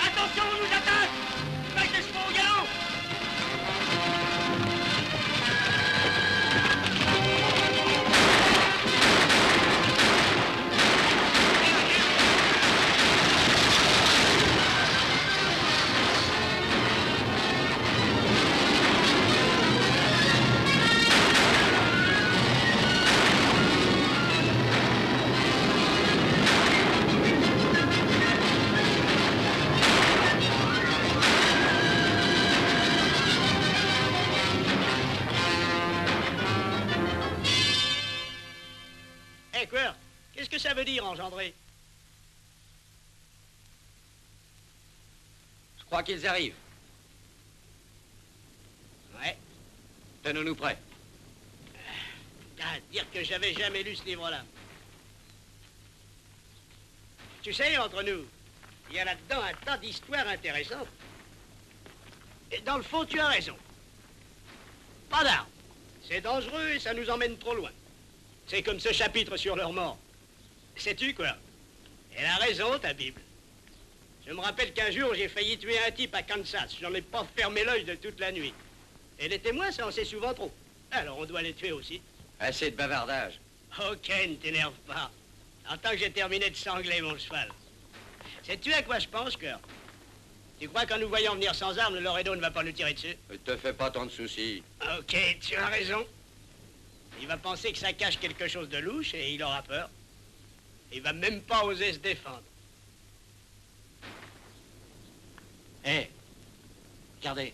Attention, on nous attaque! Vache des chevaux au galop! Hé, Quert, qu'est-ce que ça veut dire, engendrer? Je crois qu'ils arrivent. Ouais. Tenons-nous prêts. Ah, dire que j'avais jamais lu ce livre-là. Tu sais, entre nous, il y a là-dedans un tas d'histoires intéressantes. Et dans le fond, tu as raison. Pas d'armes. C'est dangereux et ça nous emmène trop loin. C'est comme ce chapitre sur leur mort. Sais-tu quoi? Elle a raison, ta Bible. Je me rappelle qu'un jour, j'ai failli tuer un type à Kansas. J'en ai pas fermé l'œil de toute la nuit. Et les témoins, ça en sait souvent trop. Alors, on doit les tuer aussi. Assez de bavardage. Ok, ne t'énerve pas. En tant que j'ai terminé de sangler mon cheval. Sais-tu à quoi je pense, Cœur? Tu crois qu'en nous voyant venir sans armes, le Loredo ne va pas nous tirer dessus? Ne te fais pas tant de soucis. Ok, tu as raison. Il va penser que ça cache quelque chose de louche et il aura peur. Il va même pas oser se défendre. Hé, regardez.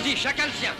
Allons-y, chacun le sien.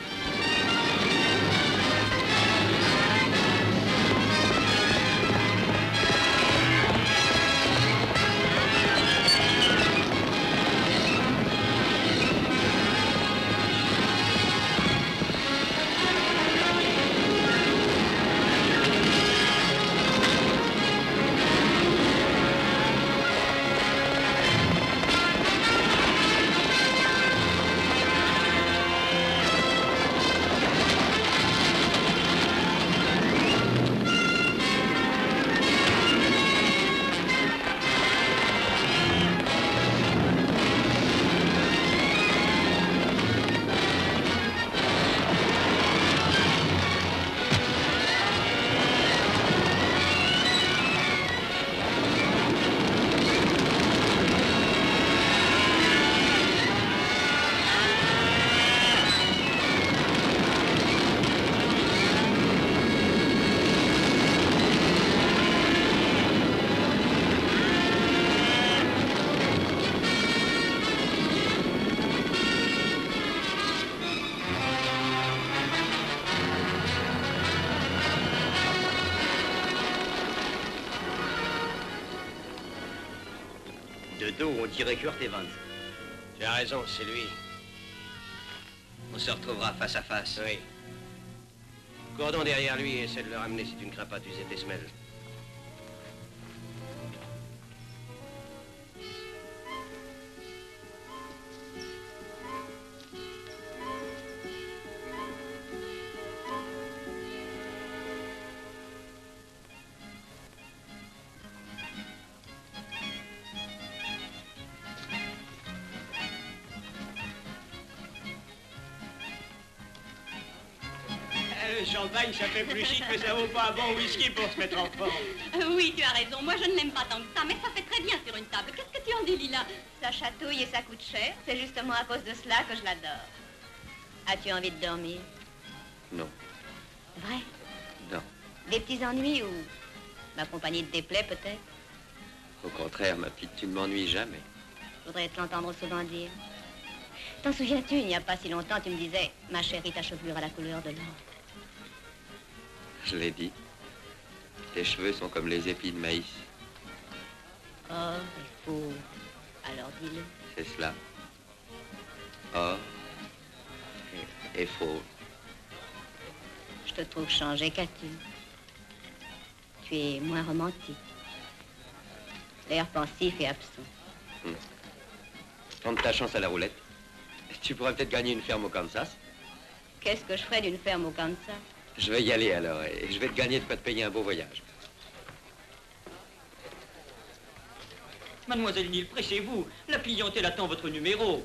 De dos, on dirait Kurt Evans. Tu as raison, c'est lui. On se retrouvera face à face. Oui. Cordon derrière lui et essaie de le ramener si tu ne crains pas d'user tes semelles. Le champagne, ça fait plus chic, mais ça vaut pas un bon whisky pour se mettre en forme. Oui, tu as raison. Moi, je ne l'aime pas tant que ça, mais ça fait très bien sur une table. Qu'est-ce que tu en dis, Lila? Ça chatouille et ça coûte cher. C'est justement à cause de cela que je l'adore. As-tu envie de dormir? Non, Vrai? non. Des petits ennuis ou ma compagnie te déplaît peut-être? Au contraire, ma petite, tu ne m'ennuies jamais. Je voudrais te l'entendre souvent dire. T'en souviens-tu, il n'y a pas si longtemps, tu me disais, ma chérie, ta chevelure a la couleur de l'or. Je l'ai dit. Tes cheveux sont comme les épis de maïs. Oh, il faut... Alors dis-le. C'est cela. Or et faux. Je te trouve changé, qu'as-tu? Tu es moins romantique. L'air pensif et absent. Tente ta chance à la roulette. Tu pourrais peut-être gagner une ferme au Kansas. Qu'est-ce que je ferais d'une ferme au Kansas? Je vais y aller alors et je vais te gagner de quoi te payer un beau voyage. Mademoiselle Neal, pressez-vous. La clientèle attend votre numéro.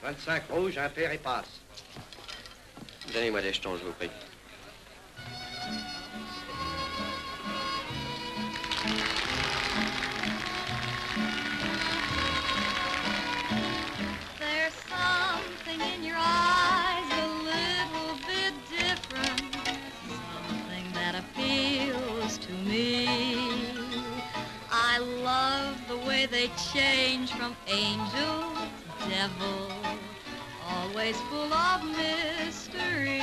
« 25 rouges, impair et passe. » Donnez-moi des jetons, je vous prie. There's something in your eyes a little bit different, something that appeals to me. I love the way they change from angel to devil, always full of mystery.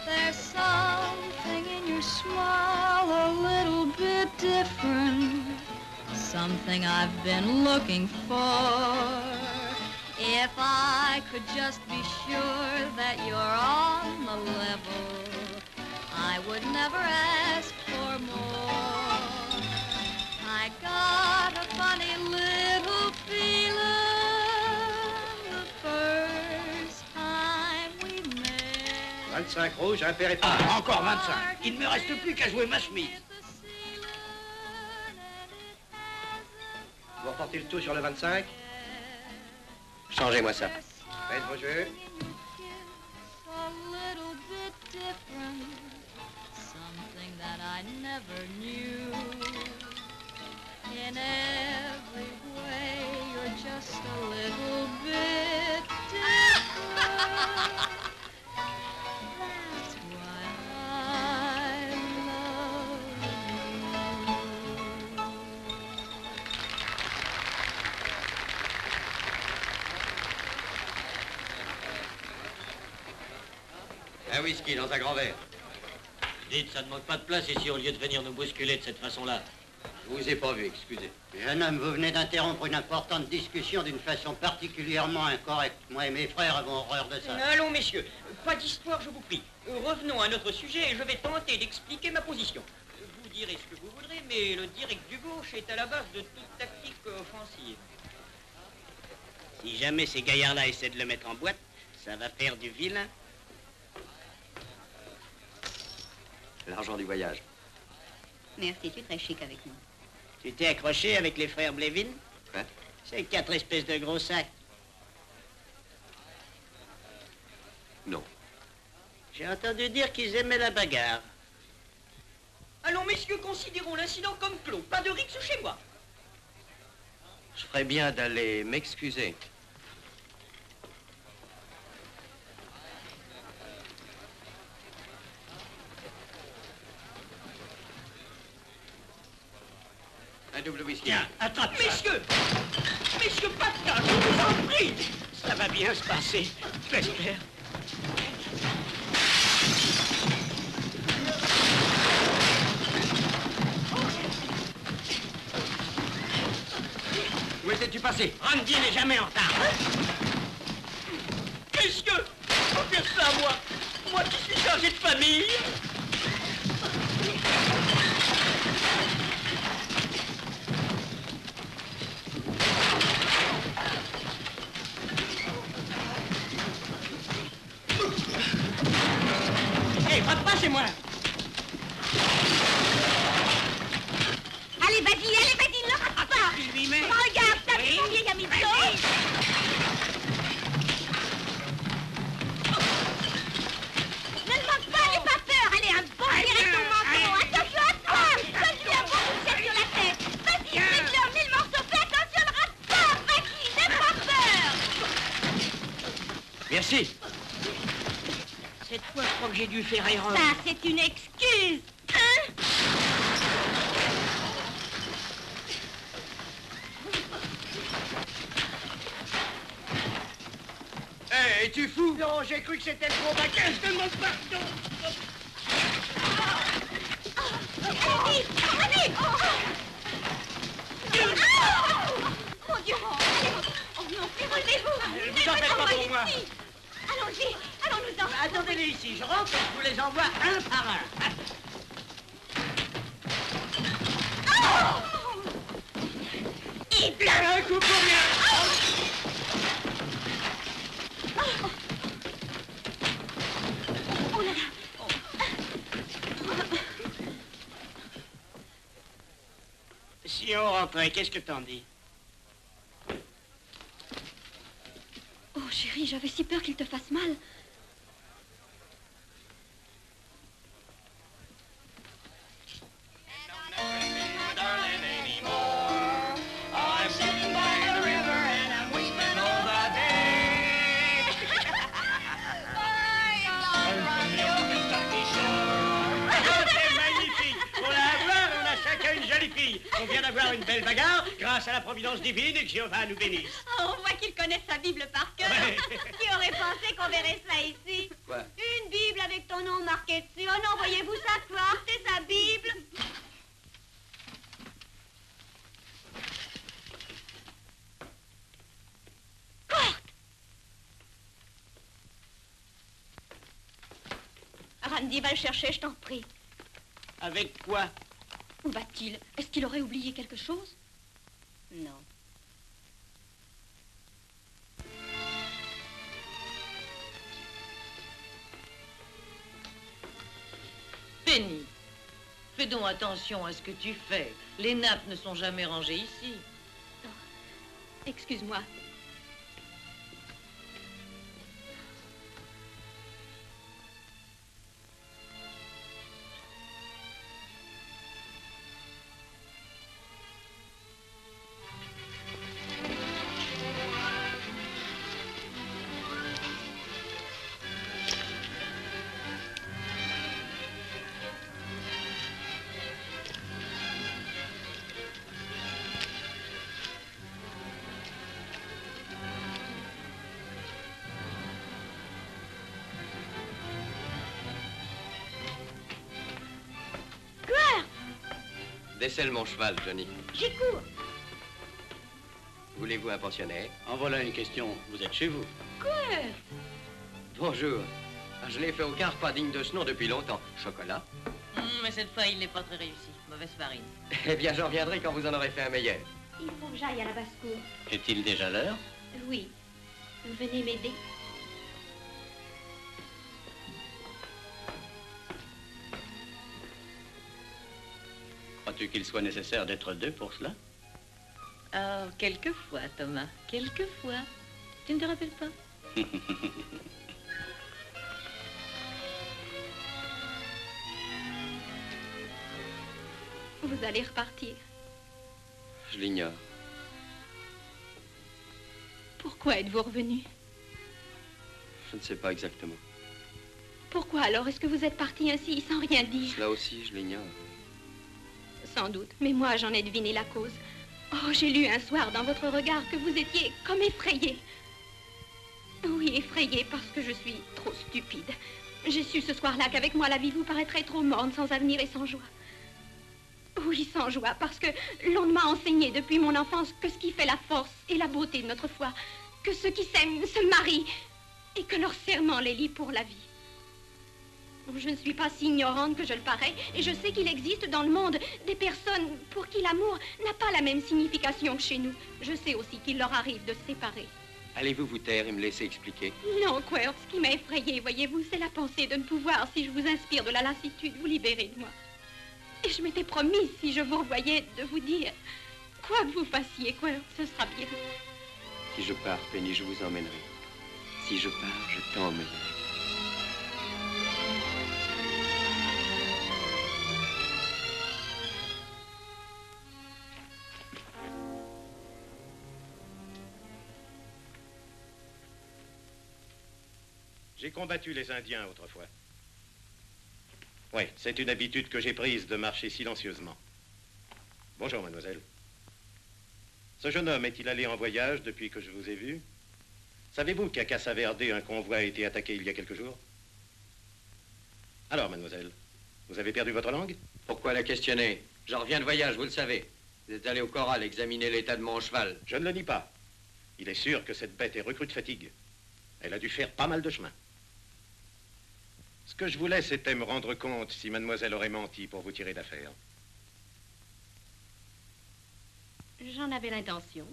There's something in your smile a little bit different, something I've been looking for. If I could just be sure that you're on the level, I would never ask for more. I got a funny little feeling the first time we met. 25 rouges, impair et passe. Ah, encore 25. Il ne me reste plus qu'à jouer ma chemise. Vous reportez le tout sur le 25? Changez-moi ça. Faites vos jeux. A little bit different, something that I never knew. In every way, you're just a little bit different. That's why I love Un whisky dans un grand verre. Dites, ça ne manque pas de place ici au lieu de venir nous bousculer de cette façon-là. Je vous ai pas vu, excusez. Jeune homme, vous venez d'interrompre une importante discussion d'une façon particulièrement incorrecte. Moi et mes frères avons horreur de ça. Allons, messieurs, pas d'histoire, je vous prie. Revenons à notre sujet et je vais tenter d'expliquer ma position. Vous direz ce que vous voudrez, mais le direct du gauche est à la base de toute tactique offensive. Si jamais ces gaillards-là essaient de le mettre en boîte, ça va faire du vilain. L'argent du voyage. Merci, tu es très chic avec moi. Tu t'es accroché avec les frères Blevin? Quoi? C'est 4 espèces de gros sacs. Non. J'ai entendu dire qu'ils aimaient la bagarre. Allons, messieurs, considérons l'incident comme clos. Pas de rixe chez moi. Je ferais bien d'aller m'excuser. Un double whisky. Tiens, attrape ça. Messieurs! Messieurs, pas de cas, je vous en prie! Ça va bien se passer, j'espère. Où étais-tu passé? Randy n'est jamais en retard. Messieurs! Faut faire ça à moi! Moi qui suis chargé de famille! Hé, rentre pas chez moi. Allez, vas-y, ne le rate pas. Lui-même. Regarde, t'as vu mon vieil ami de dos? Ne le manque pas, n'aie pas peur. Allez, un bon direct au menton. Attention à toi. Donne-lui un bon coup de tête sur la tête. Vas-y, fais-le, mets le morceau. Fais attention, ne rate pas. Vas-y, n'aie pas peur. Merci. Cette fois, je crois que j'ai dû faire erreur. Ça, c'est une excuse. Hein? Hé, es-tu fou? Non, j'ai cru que c'était le gros baquet, je te demande pardon. Allez, allez. Mon Dieu. Oh non, relevez-vous. Vous en faites pas pour moi. Allons-y, allons-nous-en. Attendez-les ici, je rentre et je vous les envoie un par un. Et plein. Un coup pour rien. Oh là là. Si on rentrait, qu'est-ce que t'en dis? Oh chérie, j'avais si peur qu'il te fasse mal. On vient d'avoir une belle bagarre grâce à la providence divine et que Jéhovah nous bénisse. Oh, on voit qu'il connaît sa Bible par cœur. Ouais. Qui aurait pensé qu'on verrait ça ici? Quoi? Une Bible avec ton nom marqué dessus. Oh non, voyez-vous ça, Clark? C'est sa Bible. Clark! Randy, va le chercher, je t'en prie. Avec quoi? Où va-t-il? Est-ce qu'il aurait oublié quelque chose? Non. Penny, fais donc attention à ce que tu fais. Les nappes ne sont jamais rangées ici. Excuse-moi. Décèle mon cheval, Johnny. J'y cours. Voulez-vous un pensionnaire? En voilà une question. Vous êtes chez vous. Quoi? Bonjour. Ah, je n'ai fait aucun repas digne de ce nom depuis longtemps. Chocolat? Mais cette fois, il n'est pas très réussi. Mauvaise farine. Eh bien, j'en reviendrai quand vous en aurez fait un meilleur. Il faut que j'aille à la basse-cour. Est-il déjà l'heure? Oui. Venez m'aider. Crois-tu qu'il soit nécessaire d'être deux pour cela? Oh, quelquefois, Thomas. Quelquefois. Tu ne te rappelles pas? Vous allez repartir. Je l'ignore. Pourquoi êtes-vous revenu? Je ne sais pas exactement. Pourquoi alors est-ce que vous êtes parti ainsi sans rien dire? Cela aussi, je l'ignore. Sans doute, mais moi j'en ai deviné la cause. Oh, j'ai lu un soir dans votre regard que vous étiez comme effrayé. Oui, effrayé parce que je suis trop stupide. J'ai su ce soir-là qu'avec moi la vie vous paraîtrait trop morne, sans avenir et sans joie. Oui, sans joie, parce que l'on ne m'a enseigné depuis mon enfance que ce qui fait la force et la beauté de notre foi, que ceux qui s'aiment se marient et que leur serment les lie pour la vie. Je ne suis pas si ignorante que je le parais, et je sais qu'il existe dans le monde des personnes pour qui l'amour n'a pas la même signification que chez nous. Je sais aussi qu'il leur arrive de se séparer. Allez-vous vous taire et me laisser expliquer? Non, Quirk, ce qui m'a effrayée, voyez-vous, c'est la pensée de ne pouvoir, si je vous inspire de la lassitude, vous libérer de moi. Et je m'étais promis, si je vous revoyais, de vous dire, quoi que vous fassiez, Quirk, ce sera bien. Si je pars, Penny, je vous emmènerai. Si je pars, je t'emmènerai. J'ai combattu les Indiens autrefois. Oui, c'est une habitude que j'ai prise de marcher silencieusement. Bonjour, mademoiselle. Ce jeune homme est-il allé en voyage depuis que je vous ai vu? Savez-vous qu'à Casa Verde, un convoi a été attaqué il y a quelques jours? Alors, mademoiselle, vous avez perdu votre langue? Pourquoi la questionner? J'en reviens de voyage, vous le savez. Vous êtes allé au corral examiner l'état de mon cheval. Je ne le nie pas. Il est sûr que cette bête est recrue de fatigue. Elle a dû faire pas mal de chemin. Ce que je voulais, c'était me rendre compte si mademoiselle aurait menti pour vous tirer d'affaire. J'en avais l'intention.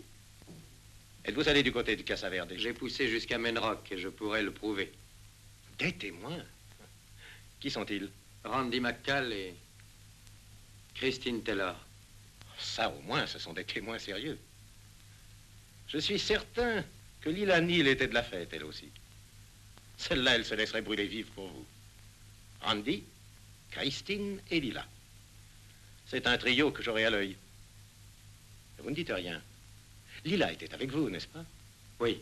Êtes-vous allé du côté du Casa Verde? J'ai poussé jusqu'à Menrock et je pourrais le prouver. Des témoins? Qui sont-ils? Randy McCall et Christine Taylor. Ça, au moins, ce sont des témoins sérieux. Je suis certain que Lila Neal était de la fête, elle aussi. Celle-là, elle se laisserait brûler vive pour vous. Randy, Christine et Lila. C'est un trio que j'aurai à l'œil. Vous ne dites rien. Lila était avec vous, n'est-ce pas? Oui.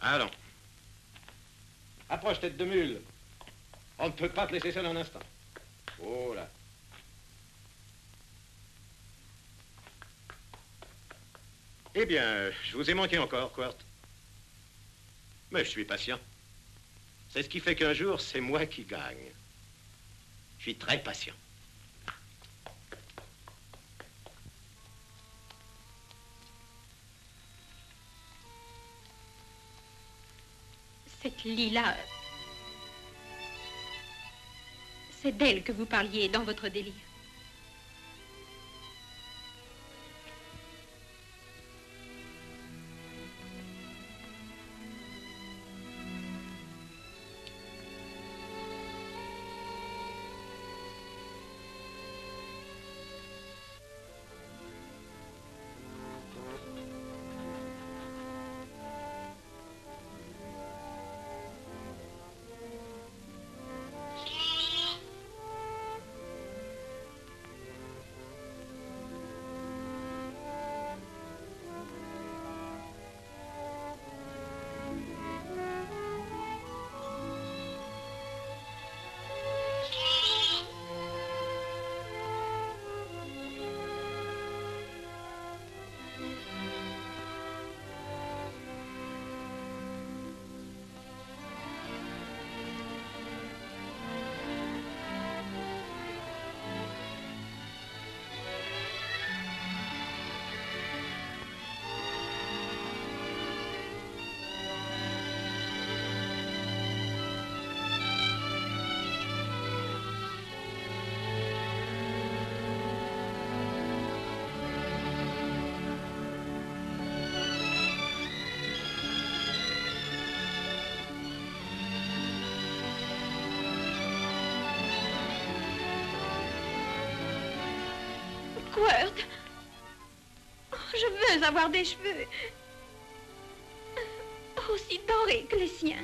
Allons. Approche, tête de mule. On ne peut pas te laisser seul un instant. Oh là. Eh bien, je vous ai manqué encore, Quirt. Mais je suis patient. C'est ce qui fait qu'un jour, c'est moi qui gagne. Je suis très patient. Cette Lila... C'est d'elle que vous parliez dans votre délire. Quirt. Oh, je veux avoir des cheveux aussi dorés que les siens.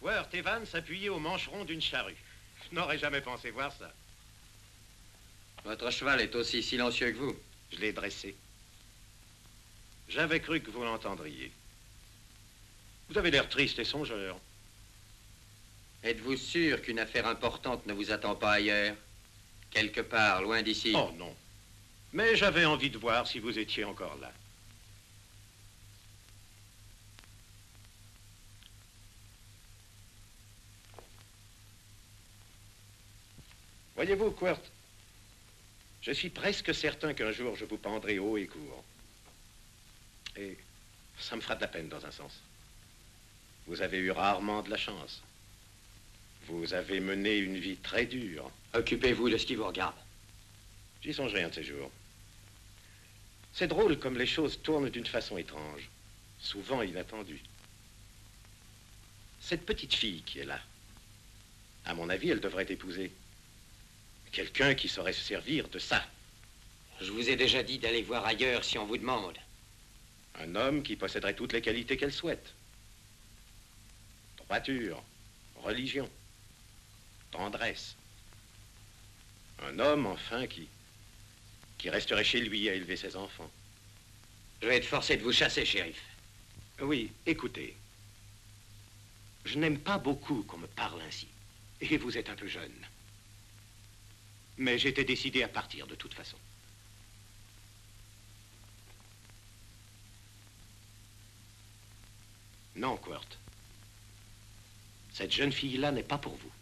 Quirt Evans s'appuyait au mancheron d'une charrue. Je n'aurais jamais pensé voir ça. Votre cheval est aussi silencieux que vous. Je l'ai dressé. J'avais cru que vous l'entendriez. Vous avez l'air triste et songeur. Êtes-vous sûr qu'une affaire importante ne vous attend pas ailleurs? Quelque part, loin d'ici? Oh non. Mais j'avais envie de voir si vous étiez encore là. Voyez-vous, Quirt, je suis presque certain qu'un jour je vous pendrai haut et court. Et ça me fera de la peine dans un sens. Vous avez eu rarement de la chance. Vous avez mené une vie très dure. Occupez-vous de ce qui vous regarde. J'y songerai un de ces jours. C'est drôle comme les choses tournent d'une façon étrange, souvent inattendue. Cette petite fille qui est là, à mon avis, elle devrait épouser quelqu'un qui saurait se servir de ça. Je vous ai déjà dit d'aller voir ailleurs si on vous demande. Un homme qui posséderait toutes les qualités qu'elle souhaite. Droiture, religion, tendresse. Un homme, enfin, qui resterait chez lui à élever ses enfants. Je vais être forcé de vous chasser, shérif. Oui, écoutez. Je n'aime pas beaucoup qu'on me parle ainsi. Et vous êtes un peu jeune. Mais j'étais décidé à partir de toute façon. Non, Quirt. Cette jeune fille-là n'est pas pour vous.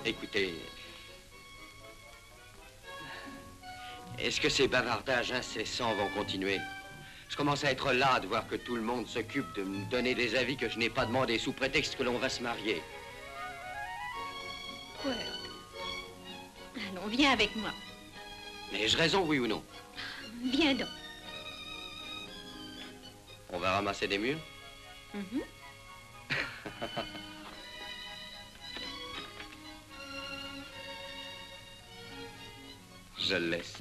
Écoutez, est-ce que ces bavardages incessants vont continuer? Je commence à être las de voir que tout le monde s'occupe de me donner des avis que je n'ai pas demandé sous prétexte que l'on va se marier. Quirt. Allons, viens avec moi. Ai-je raison, oui ou non? Viens donc. On va ramasser des murs? Mhm. Je le laisse.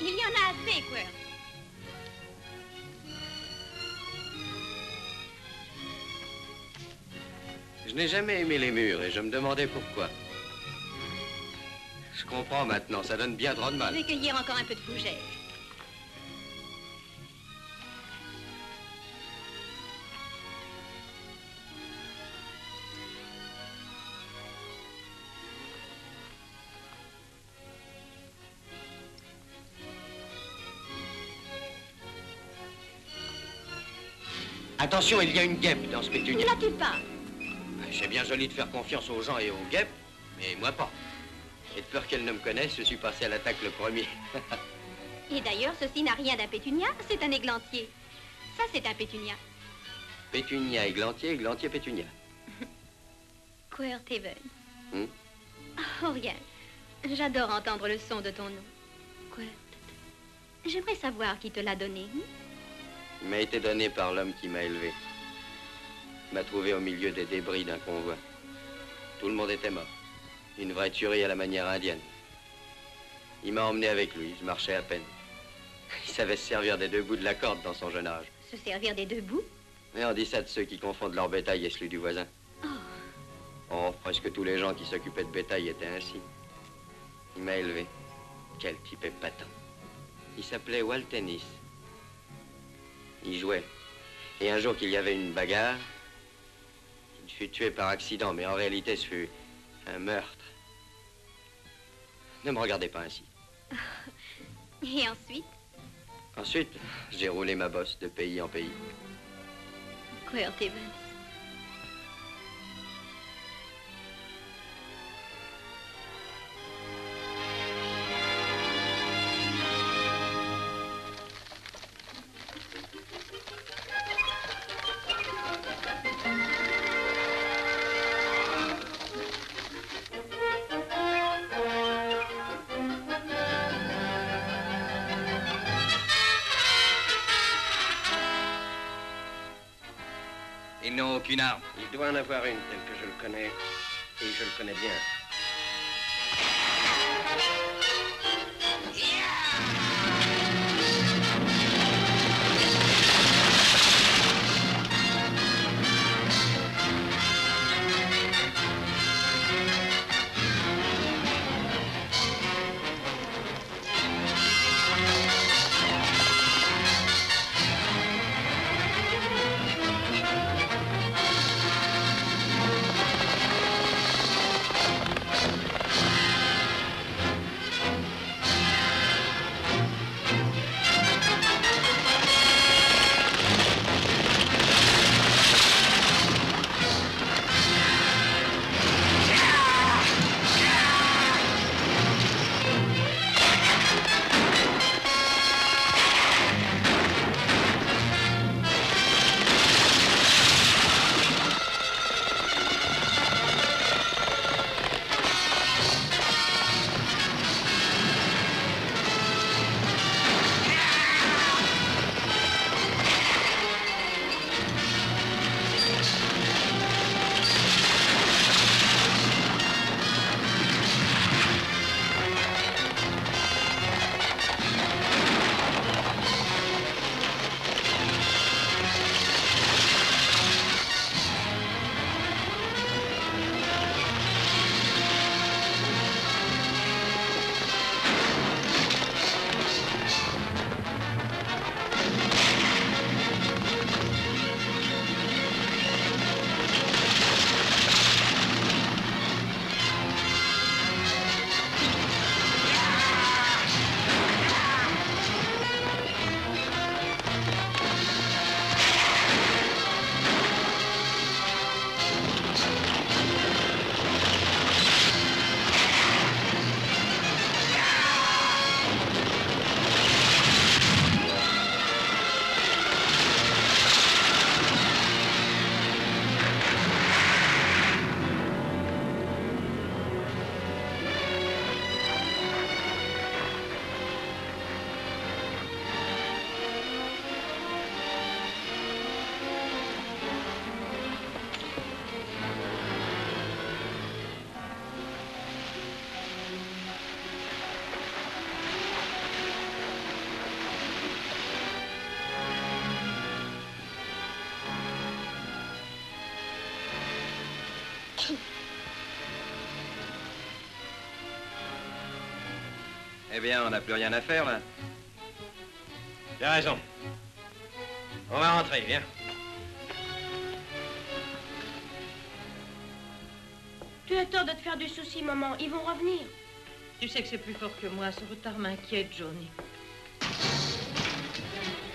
Il y en a assez, Quirt. Je n'ai jamais aimé les murs et je me demandais pourquoi. Je comprends maintenant, ça donne bien trop de Je mal. vais cueillir encore un peu de fougère. Attention, il y a une guêpe dans ce Ne pétunia. la tue pas. C'est bien joli de faire confiance aux gens et aux guêpes, mais moi pas. Et de peur qu'elles ne me connaissent, je suis passé à l'attaque le premier. Et d'ailleurs, ceci n'a rien d'un pétunia, c'est un églantier. Ça, c'est un pétunia. Pétunia, églantier, églantier, pétunia. Quirt Evans. Hmm? Oh, rien. J'adore entendre le son de ton nom. Quirt. J'aimerais savoir qui te l'a donné. Il m'a été donné par l'homme qui m'a élevé. Il m'a trouvé au milieu des débris d'un convoi. Tout le monde était mort. Une vraie tuerie à la manière indienne. Il m'a emmené avec lui, je marchais à peine. Il savait se servir des deux bouts de la corde dans son jeune âge. Se servir des deux bouts? Mais on dit ça de ceux qui confondent leur bétail et celui du voisin. Oh, presque tous les gens qui s'occupaient de bétail étaient ainsi. Il m'a élevé. Quel type épatant. Il s'appelait Walt Ennis. Il jouait. Et un jour qu'il y avait une bagarre, il fut tué par accident, mais en réalité ce fut un meurtre. Ne me regardez pas ainsi. Et ensuite? Ensuite, j'ai roulé ma bosse de pays en pays. Quirt Evans. Ils n'ont aucune arme. Il doit en avoir une, telle que je le connais. Et je le connais bien. Eh bien, on n'a plus rien à faire, là. Tu as raison. On va rentrer, viens. Tu as tort de te faire du souci, maman. Ils vont revenir. Tu sais que c'est plus fort que moi. Ce retard m'inquiète, Johnny.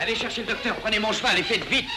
Allez chercher le docteur, prenez mon cheval et faites vite.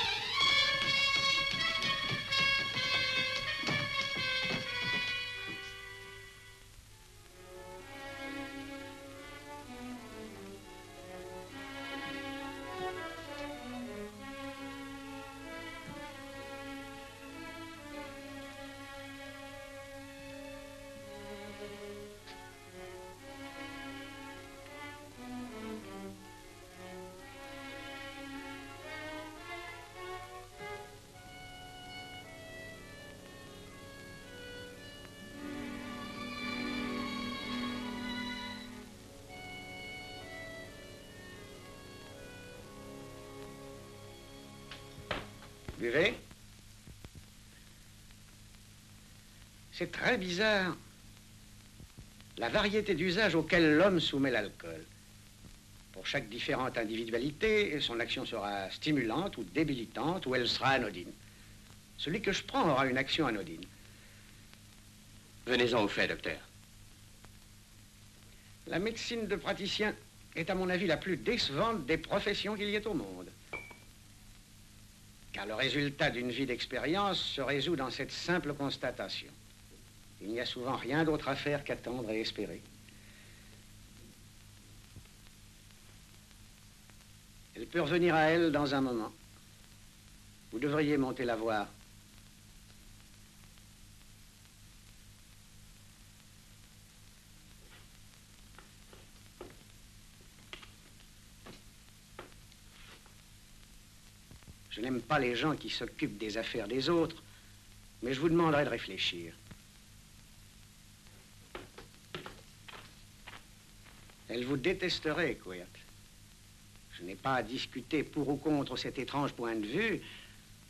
Buvez. C'est très bizarre. La variété d'usages auxquels l'homme soumet l'alcool. Pour chaque différente individualité, son action sera stimulante ou débilitante, ou elle sera anodine. Celui que je prends aura une action anodine. Venez-en au fait, docteur. La médecine de praticien est, à mon avis, la plus décevante des professions qu'il y ait au monde. Car le résultat d'une vie d'expérience se résout dans cette simple constatation. Il n'y a souvent rien d'autre à faire qu'attendre et espérer. Elle peut revenir à elle dans un moment. Vous devriez monter la voir. Je n'aime pas les gens qui s'occupent des affaires des autres, mais je vous demanderai de réfléchir. Elle vous détesterait, Quirt. Je n'ai pas à discuter pour ou contre cet étrange point de vue,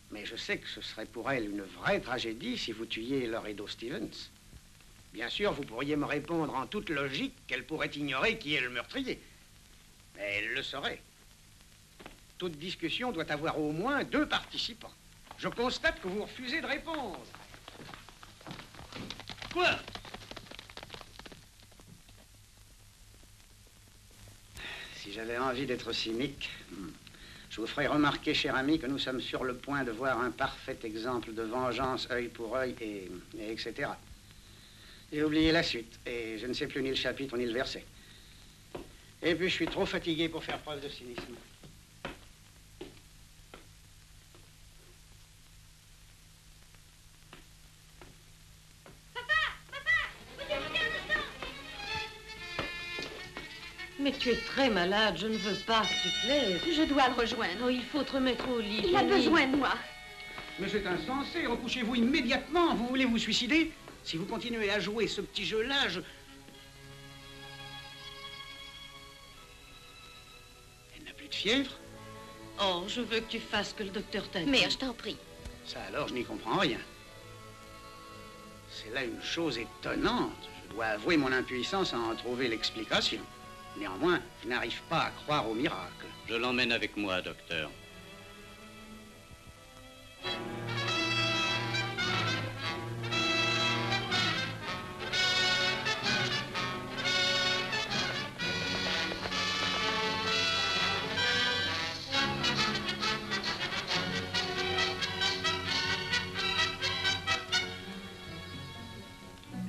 mais je sais que ce serait pour elle une vraie tragédie si vous tuiez Laredo Stevens. Bien sûr, vous pourriez me répondre en toute logique qu'elle pourrait ignorer qui est le meurtrier. Mais elle le saurait. Toute discussion doit avoir au moins 2 participants. Je constate que vous refusez de répondre. Quoi? Si j'avais envie d'être cynique, je vous ferais remarquer, cher ami, que nous sommes sur le point de voir un parfait exemple de vengeance œil pour œil et etc. J'ai oublié la suite et je ne sais plus ni le chapitre ni le verset. Et puis je suis trop fatigué pour faire preuve de cynisme. Mais tu es très malade, je ne veux pas que tu te lèves. Je dois le rejoindre. Oh, il faut te remettre au lit. Il a besoin de moi. Mais c'est insensé, recouchez-vous immédiatement. Vous voulez vous suicider? Si vous continuez à jouer ce petit jeu-là, Elle n'a plus de fièvre? Oh, je veux que tu fasses ce que le docteur t'a dit. Mais je t'en prie. Ça alors, je n'y comprends rien. C'est là une chose étonnante. Je dois avouer mon impuissance à en trouver l'explication. Néanmoins, je n'arrive pas à croire au miracle. Je l'emmène avec moi, docteur.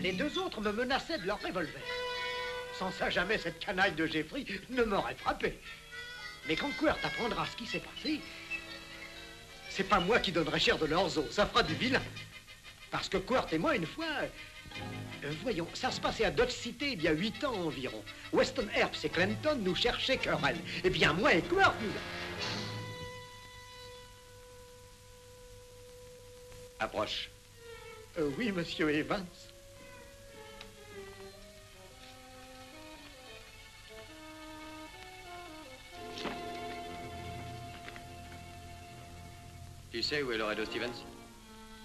Les 2 autres me menaçaient de leur revolver. Sans ça, jamais cette canaille de Jeffrey ne m'aurait frappé. Mais quand Quirt apprendra ce qui s'est passé, c'est pas moi qui donnerai cher de leurs os, ça fera du vilain. Parce que Quirt et moi, une fois... voyons, ça se passait à Dodge City il y a 8 ans environ. Weston Earps et Clinton nous cherchaient querelle. Eh bien, moi et Quirt, nous... Approche. Oui, monsieur Evans. Tu sais où est Laredo Stevens?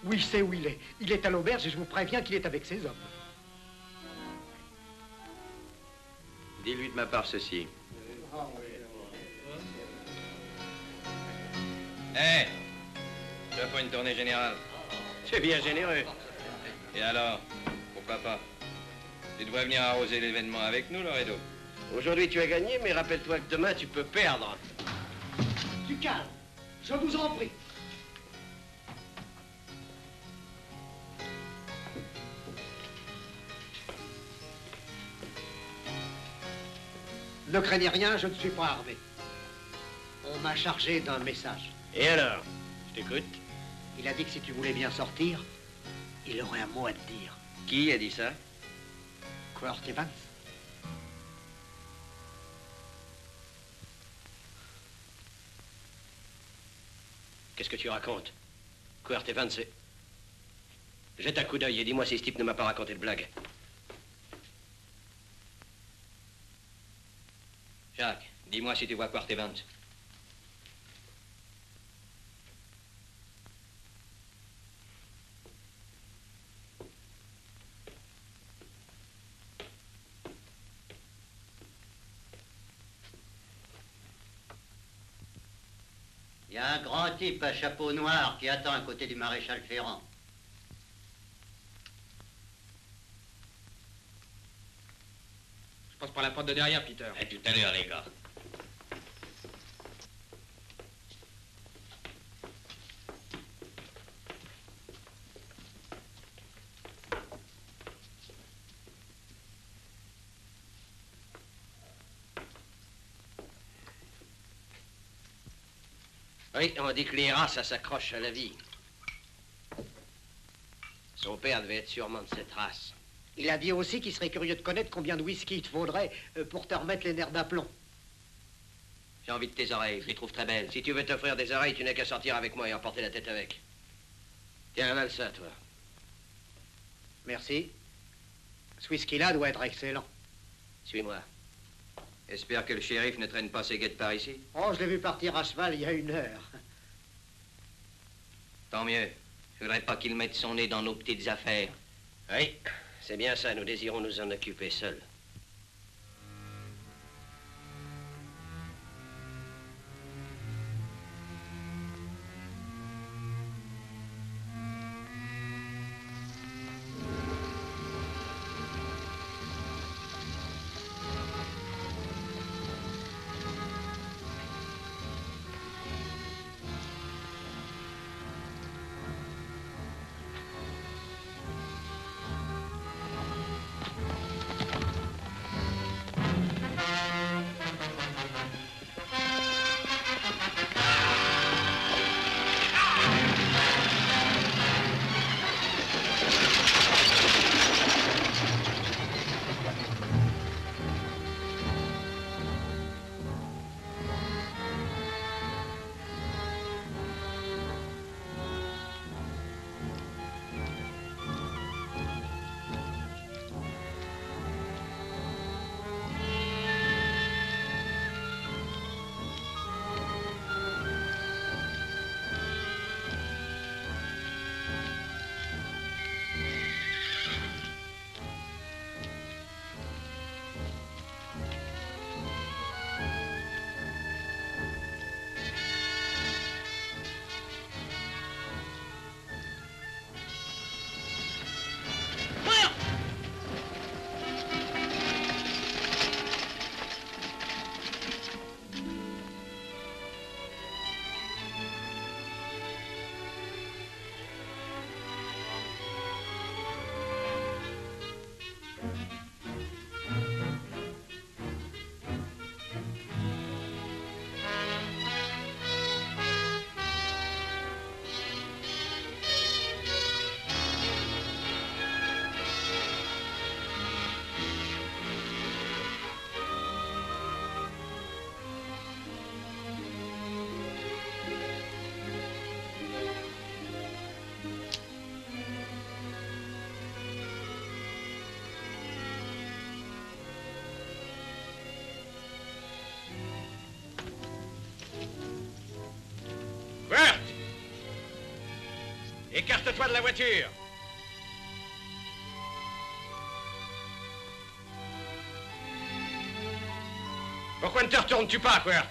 Oui, je sais où il est. Il est à l'auberge et je vous préviens qu'il est avec ses hommes. Dis-lui de ma part ceci. Hé, tu vas pas une tournée générale? C'est bien généreux. Et alors, pourquoi pas? Tu devrais venir arroser l'événement avec nous, Laredo. Aujourd'hui, tu as gagné, mais rappelle-toi que demain, tu peux perdre. Du calme, je vous en prie. Ne craignez rien, je ne suis pas armé. On m'a chargé d'un message. Et alors? Je t'écoute. Il a dit que si tu voulais bien sortir, il aurait un mot à te dire. Qui a dit ça? Quirt Evans. Qu'est-ce que tu racontes? Quirt Evans, c'est... Jette un coup d'œil et dis-moi si ce type ne m'a pas raconté de blague. Jacques, dis-moi si tu vois Quirt Evans. y a un grand type à chapeau noir qui attend à côté du maréchal Ferrand. Je passe par la porte de derrière, Peter. À tout à l'heure, les gars. Oui, on dit que les rats, ça s'accroche à la vie. Son père devait être sûrement de cette race. Il a dit aussi qu'il serait curieux de connaître combien de whisky il te faudrait pour te remettre les nerfs d'aplomb. J'ai envie de tes oreilles, je les trouve très belles. Si tu veux t'offrir des oreilles, tu n'as qu'à sortir avec moi et emporter la tête avec. Tiens, avale ça, toi. Merci. Ce whisky-là doit être excellent. Suis-moi. Espère que le shérif ne traîne pas ses guettes par ici. Oh, je l'ai vu partir à cheval il y a 1 heure. Tant mieux. Je voudrais pas qu'il mette son nez dans nos petites affaires. Oui, c'est bien ça, nous désirons nous en occuper seuls. Bert! Écarte-toi de la voiture! Pourquoi ne te retournes-tu pas, Quirt?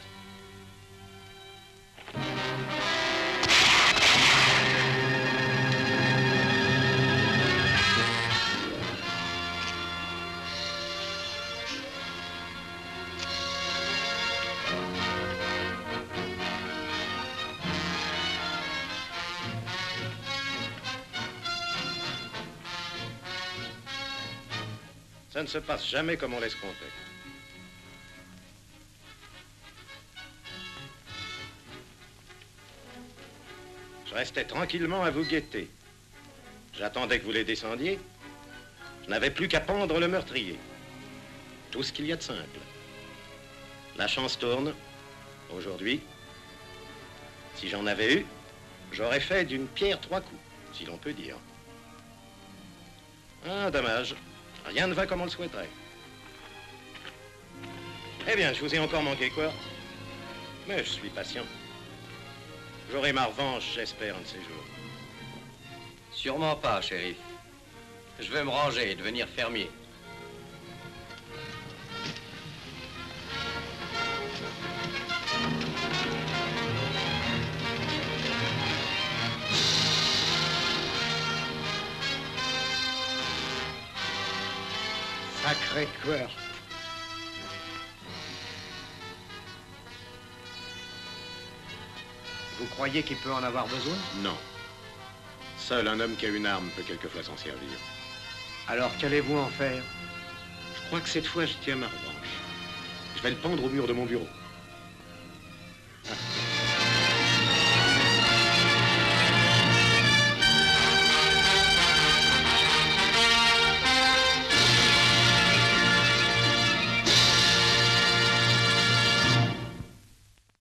Ça ne se passe jamais comme on l'escomptait. Je restais tranquillement à vous guetter. J'attendais que vous les descendiez. Je n'avais plus qu'à pendre le meurtrier. Tout ce qu'il y a de simple. La chance tourne. Aujourd'hui, si j'en avais eu, j'aurais fait d'une pierre 3 coups, si l'on peut dire. Ah, dommage. Rien ne va comme on le souhaiterait. Eh bien, je vous ai encore manqué, quoi. Mais je suis patient. J'aurai ma revanche, j'espère, un de ces jours. Sûrement pas, shérif. Je veux me ranger et devenir fermier. Sacré Quert. Vous croyez qu'il peut en avoir besoin? Non. Seul un homme qui a une arme peut quelquefois s'en servir. Alors qu'allez-vous en faire? Je crois que cette fois, je tiens ma revanche. Je vais le pendre au mur de mon bureau.